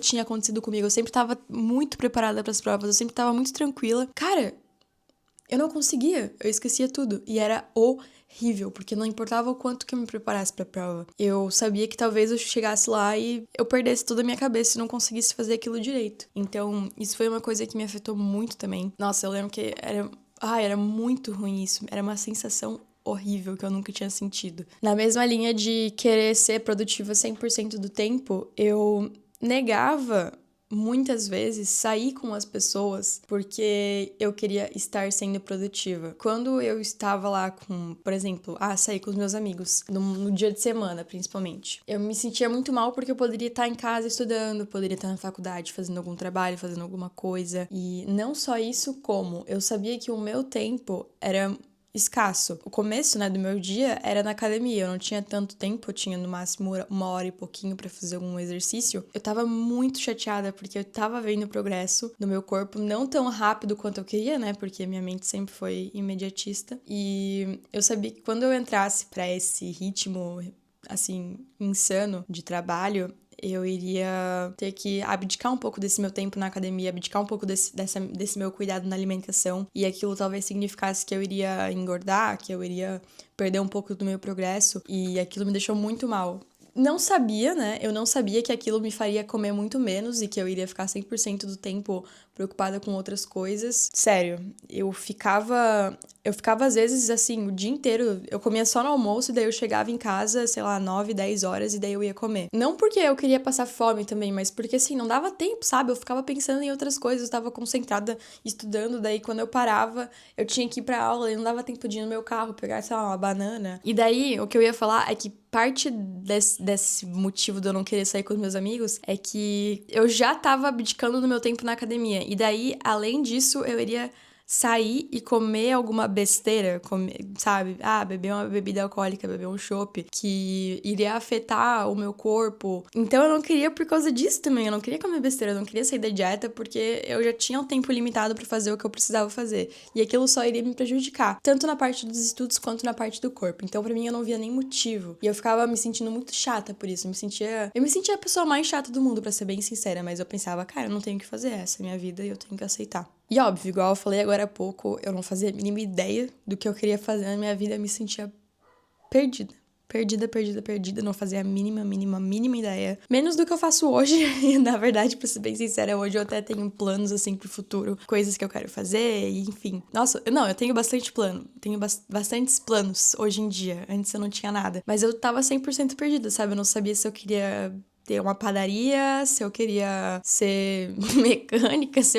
tinha acontecido comigo. Eu sempre tava muito preparada pras provas, eu sempre tava muito tranquila. Cara, eu não conseguia, eu esquecia tudo e era horrível, porque não importava o quanto que eu me preparasse pra prova. Eu sabia que talvez eu chegasse lá e eu perdesse toda a minha cabeça e não conseguisse fazer aquilo direito. Então, isso foi uma coisa que me afetou muito também. Nossa, eu lembro que era muito ruim isso. Era uma sensação horrível que eu nunca tinha sentido. Na mesma linha de querer ser produtiva 100% do tempo, eu negava muitas vezes sair com as pessoas porque eu queria estar sendo produtiva. Quando eu estava lá com, por exemplo, sair com os meus amigos, no dia de semana, principalmente, eu me sentia muito mal porque eu poderia estar em casa estudando, poderia estar na faculdade fazendo algum trabalho, fazendo alguma coisa. E não só isso, como eu sabia que o meu tempo era escasso. O começo, né, do meu dia era na academia. Eu não tinha tanto tempo, eu tinha no máximo 1 hora e pouquinho pra fazer algum exercício. Eu tava muito chateada porque eu tava vendo o progresso do meu corpo, não tão rápido quanto eu queria, né, porque minha mente sempre foi imediatista. E eu sabia que quando eu entrasse pra esse ritmo, assim, insano de trabalho, eu iria ter que abdicar um pouco desse meu tempo na academia, abdicar um pouco desse meu cuidado na alimentação, e aquilo talvez significasse que eu iria engordar, que eu iria perder um pouco do meu progresso, e aquilo me deixou muito mal. Não sabia, né? Eu não sabia que aquilo me faria comer muito menos e que eu iria ficar 100% do tempo preocupada com outras coisas. Sério, eu ficava às vezes assim, o dia inteiro, eu comia só no almoço e daí eu chegava em casa, sei lá, 9, 10 horas e daí eu ia comer. Não porque eu queria passar fome também, mas porque assim, não dava tempo, sabe? Eu ficava pensando em outras coisas, eu estava concentrada estudando, daí quando eu parava, eu tinha que ir pra aula e não dava tempo de ir no meu carro, pegar, sei lá, uma banana. E daí, o que eu ia falar é que parte desse motivo de eu não querer sair com os meus amigos é que eu já tava abdicando do meu tempo na academia. E daí, além disso, eu iria sair e comer alguma besteira, sabe? Beber uma bebida alcoólica, beber um chopp, que iria afetar o meu corpo. Então eu não queria por causa disso também, eu não queria comer besteira, eu não queria sair da dieta, porque eu já tinha um tempo limitado pra fazer o que eu precisava fazer. E aquilo só iria me prejudicar, tanto na parte dos estudos quanto na parte do corpo. Então pra mim eu não via nem motivo. E eu ficava me sentindo muito chata por isso, eu me sentia a pessoa mais chata do mundo, pra ser bem sincera, mas eu pensava, cara, eu não tenho o que fazer, essa é a minha vida e eu tenho que aceitar. E óbvio, igual eu falei agora há pouco, eu não fazia a mínima ideia do que eu queria fazer na minha vida, eu me sentia perdida. Perdida, não fazia a mínima ideia. Menos do que eu faço hoje, e na verdade, pra ser bem sincera, hoje eu até tenho planos, assim, pro futuro, coisas que eu quero fazer, e enfim. Nossa, eu tenho bastante plano, tenho bastantes planos hoje em dia, antes eu não tinha nada. Mas eu tava 100% perdida, sabe? Eu não sabia se eu queria ter uma padaria, se eu queria ser mecânica, se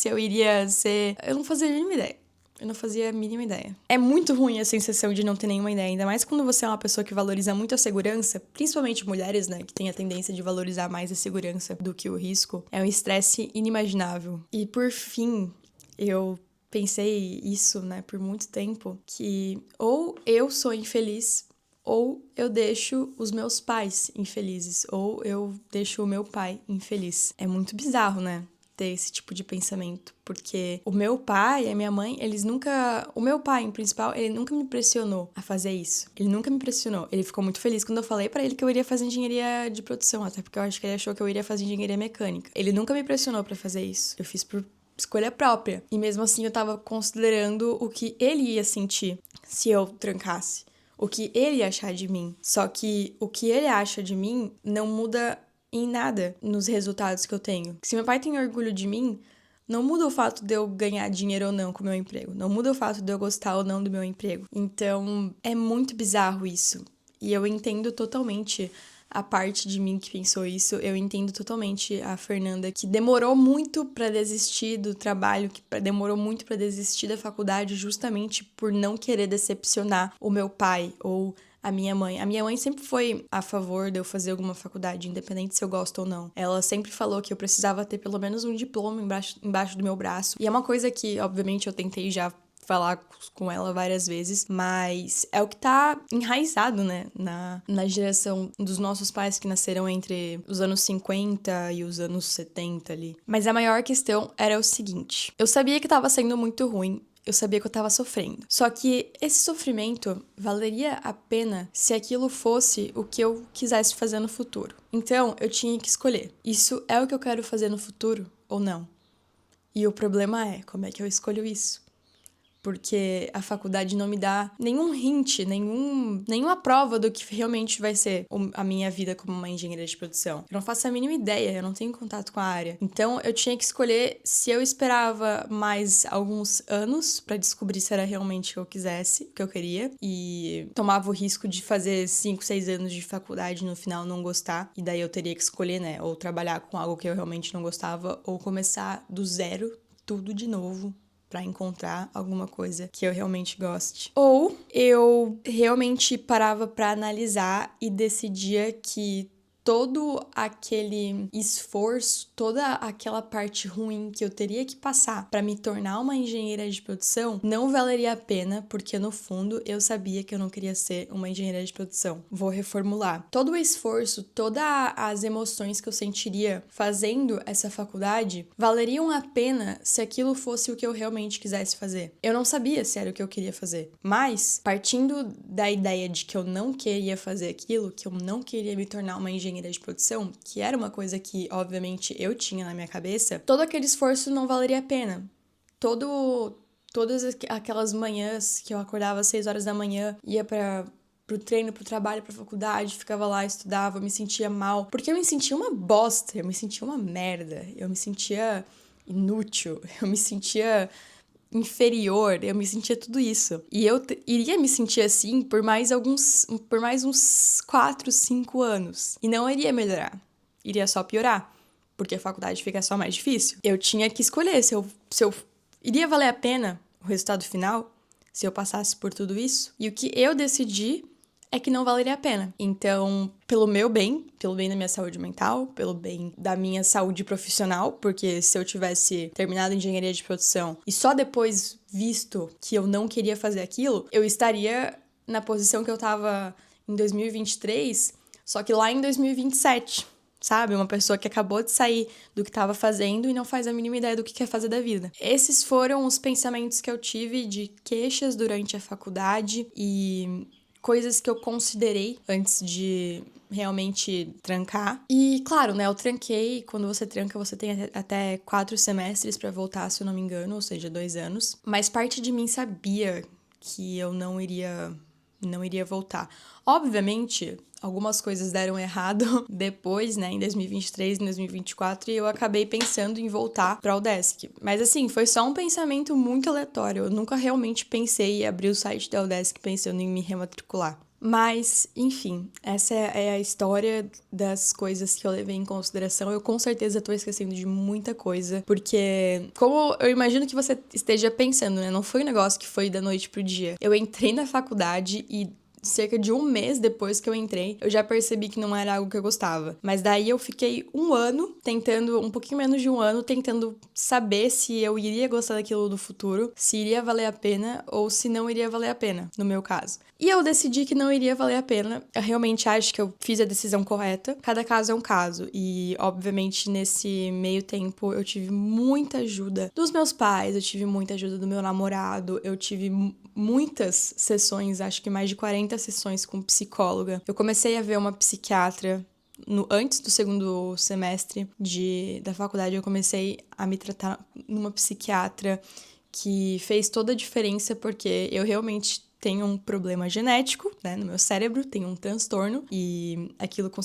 eu iria ser... Eu não fazia a mínima ideia. Eu não fazia a mínima ideia. É muito ruim a sensação de não ter nenhuma ideia, ainda mais quando você é uma pessoa que valoriza muito a segurança, principalmente mulheres, né, que tem a tendência de valorizar mais a segurança do que o risco. É um estresse inimaginável. E por fim, eu pensei isso, né, por muito tempo, que ou eu sou infeliz, ou eu deixo os meus pais infelizes, ou eu deixo o meu pai infeliz. É muito bizarro, né? Ter esse tipo de pensamento, porque o meu pai e a minha mãe, eles nunca... O meu pai, em principal, ele nunca me pressionou a fazer isso. Ele nunca me pressionou. Ele ficou muito feliz quando eu falei pra ele que eu iria fazer engenharia de produção, até porque eu acho que ele achou que eu iria fazer engenharia mecânica. Ele nunca me pressionou pra fazer isso. Eu fiz por escolha própria. E mesmo assim, eu tava considerando o que ele ia sentir se eu trancasse. O que ele ia achar de mim. Só que o que ele acha de mim não muda em nada nos resultados que eu tenho. Se meu pai tem orgulho de mim, não muda o fato de eu ganhar dinheiro ou não com o meu emprego. Não muda o fato de eu gostar ou não do meu emprego. Então, é muito bizarro isso. E eu entendo totalmente a parte de mim que pensou isso. Eu entendo totalmente a Fernanda, que demorou muito pra desistir do trabalho, que demorou muito pra desistir da faculdade justamente por não querer decepcionar o meu pai ou a minha mãe. A minha mãe sempre foi a favor de eu fazer alguma faculdade, independente se eu gosto ou não. Ela sempre falou que eu precisava ter pelo menos um diploma embaixo do meu braço. E é uma coisa que, obviamente, eu tentei já falar com ela várias vezes, mas é o que tá enraizado, né, na geração dos nossos pais que nasceram entre os anos 50 e os anos 70 ali. Mas a maior questão era o seguinte: eu sabia que tava sendo muito ruim, eu sabia que eu tava sofrendo. Só que esse sofrimento valeria a pena se aquilo fosse o que eu quisesse fazer no futuro. Então, eu tinha que escolher. Isso é o que eu quero fazer no futuro ou não? E o problema é, como é que eu escolho isso? Porque a faculdade não me dá nenhum hint, nenhuma prova do que realmente vai ser a minha vida como uma engenheira de produção. Eu não faço a mínima ideia, eu não tenho contato com a área. Então, eu tinha que escolher se eu esperava mais alguns anos pra descobrir se era realmente o que eu quisesse, o que eu queria, e tomava o risco de fazer 5, 6 anos de faculdade e no final não gostar, e daí eu teria que escolher, né, ou trabalhar com algo que eu realmente não gostava, ou começar do zero, tudo de novo, pra encontrar alguma coisa que eu realmente goste. Ou eu realmente parava pra analisar e decidia que todo aquele esforço, toda aquela parte ruim que eu teria que passar para me tornar uma engenheira de produção não valeria a pena, porque no fundo eu sabia que eu não queria ser uma engenheira de produção. Vou reformular. Todo o esforço, todas as emoções que eu sentiria fazendo essa faculdade valeriam a pena se aquilo fosse o que eu realmente quisesse fazer. Eu não sabia se era o que eu queria fazer, mas partindo da ideia de que eu não queria fazer aquilo, que eu não queria me tornar uma engenheira de produção, que era uma coisa que, obviamente, eu tinha na minha cabeça, todo aquele esforço não valeria a pena. Todas aquelas manhãs que eu acordava às 6 horas da manhã, ia pro treino, pro trabalho, pra faculdade, ficava lá, estudava, me sentia mal, porque eu me sentia uma bosta, eu me sentia uma merda, eu me sentia inútil, eu me sentia inferior, eu me sentia tudo isso. E eu iria me sentir assim por mais uns 4, 5 anos. E não iria melhorar. Iria só piorar. Porque a faculdade fica só mais difícil. Eu tinha que escolher se eu iria valer a pena o resultado final, se eu passasse por tudo isso. E o que eu decidi é que não valeria a pena. Então, pelo meu bem, pelo bem da minha saúde mental, pelo bem da minha saúde profissional, porque se eu tivesse terminado engenharia de produção e só depois visto que eu não queria fazer aquilo, eu estaria na posição que eu tava em 2023, só que lá em 2027. Sabe? Uma pessoa que acabou de sair do que estava fazendo e não faz a mínima ideia do que quer fazer da vida. Esses foram os pensamentos que eu tive de queixas durante a faculdade e coisas que eu considerei antes de realmente trancar. E, claro, né, eu tranquei. Quando você tranca, você tem até 4 semestres pra voltar, se eu não me engano, ou seja, 2 anos. Mas parte de mim sabia que eu não iria voltar. Obviamente, algumas coisas deram errado depois, né, em 2023, em 2024, e eu acabei pensando em voltar pra UDESC. Mas assim, foi só um pensamento muito aleatório. Eu nunca realmente pensei em abrir o site da UDESC pensando em me rematricular. Mas, enfim, essa é a história das coisas que eu levei em consideração. Eu com certeza tô esquecendo de muita coisa, porque, como eu imagino que você esteja pensando, né? Não foi um negócio que foi da noite pro dia. Eu entrei na faculdade e cerca de um mês depois que eu entrei, eu já percebi que não era algo que eu gostava. Mas daí eu fiquei um pouquinho menos de um ano, tentando saber se eu iria gostar daquilo no futuro, se iria valer a pena ou se não iria valer a pena, no meu caso. E eu decidi que não iria valer a pena. Eu realmente acho que eu fiz a decisão correta. Cada caso é um caso. E, obviamente, nesse meio tempo, eu tive muita ajuda dos meus pais, eu tive muita ajuda do meu namorado, eu tive muitas sessões, acho que mais de 40 sessões com psicóloga. Eu comecei a ver uma psiquiatra antes do segundo semestre da faculdade. Eu comecei a me tratar numa psiquiatra que fez toda a diferença, porque eu realmente tenho um problema genético, né, no meu cérebro, tenho um transtorno, e aquilo com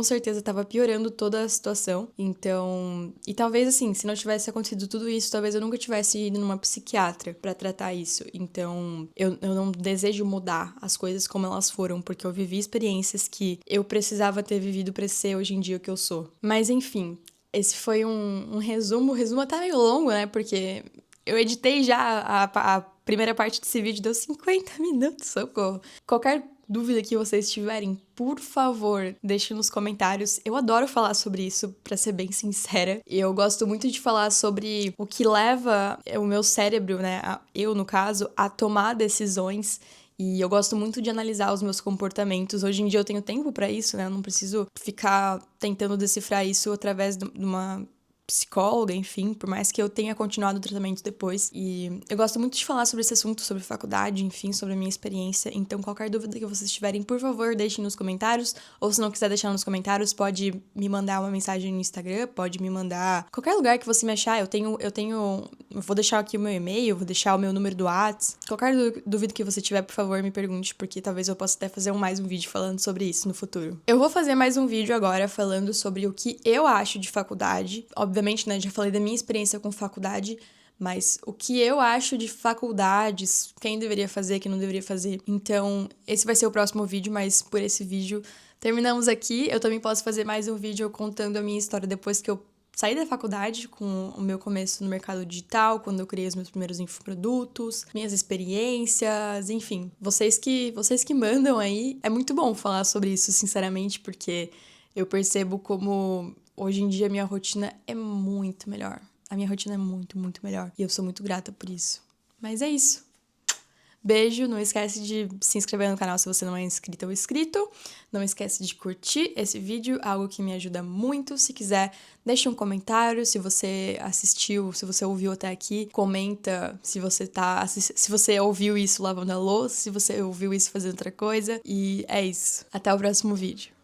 certeza estava piorando toda a situação. Então, e talvez assim, se não tivesse acontecido tudo isso, talvez eu nunca tivesse ido numa psiquiatra pra tratar isso. Então, eu não desejo mudar as coisas como elas foram, porque eu vivi experiências que eu precisava ter vivido pra ser hoje em dia o que eu sou. Mas enfim, esse foi um resumo. O resumo até meio longo, né, porque eu editei já a primeira parte desse vídeo, deu 50 minutos, socorro. Qualquer dúvida que vocês tiverem, por favor, deixem nos comentários. Eu adoro falar sobre isso, pra ser bem sincera. E eu gosto muito de falar sobre o que leva o meu cérebro, né, eu no caso, a tomar decisões. E eu gosto muito de analisar os meus comportamentos. Hoje em dia eu tenho tempo pra isso, né? Eu não preciso ficar tentando decifrar isso através de uma psicóloga, enfim, por mais que eu tenha continuado o tratamento depois. E eu gosto muito de falar sobre esse assunto, sobre faculdade, enfim, sobre a minha experiência. Então, qualquer dúvida que vocês tiverem, por favor, deixem nos comentários. Ou se não quiser deixar nos comentários, pode me mandar uma mensagem no Instagram, pode me mandar qualquer lugar que você me achar. Eu vou deixar aqui o meu e-mail, vou deixar o meu número do WhatsApp. Qualquer dúvida que você tiver, por favor, me pergunte, porque talvez eu possa até fazer mais um vídeo falando sobre isso no futuro. Eu vou fazer mais um vídeo agora falando sobre o que eu acho de faculdade. Obviamente, né, já falei da minha experiência com faculdade, mas o que eu acho de faculdades, quem deveria fazer, quem não deveria fazer. Então, esse vai ser o próximo vídeo, mas por esse vídeo terminamos aqui. Eu também posso fazer mais um vídeo contando a minha história depois que eu saí da faculdade, com o meu começo no mercado digital, quando eu criei os meus primeiros infoprodutos, minhas experiências, enfim. Vocês que mandam aí. É muito bom falar sobre isso, sinceramente, porque eu percebo como hoje em dia a minha rotina é muito melhor. A minha rotina é muito, muito melhor. E eu sou muito grata por isso. Mas é isso. Beijo, não esquece de se inscrever no canal se você não é inscrita ou inscrito. Não esquece de curtir esse vídeo, algo que me ajuda muito. Se quiser, deixa um comentário se você assistiu, se você ouviu até aqui. Comenta se você ouviu isso lavando a louça, se você ouviu isso fazendo outra coisa. E é isso. Até o próximo vídeo.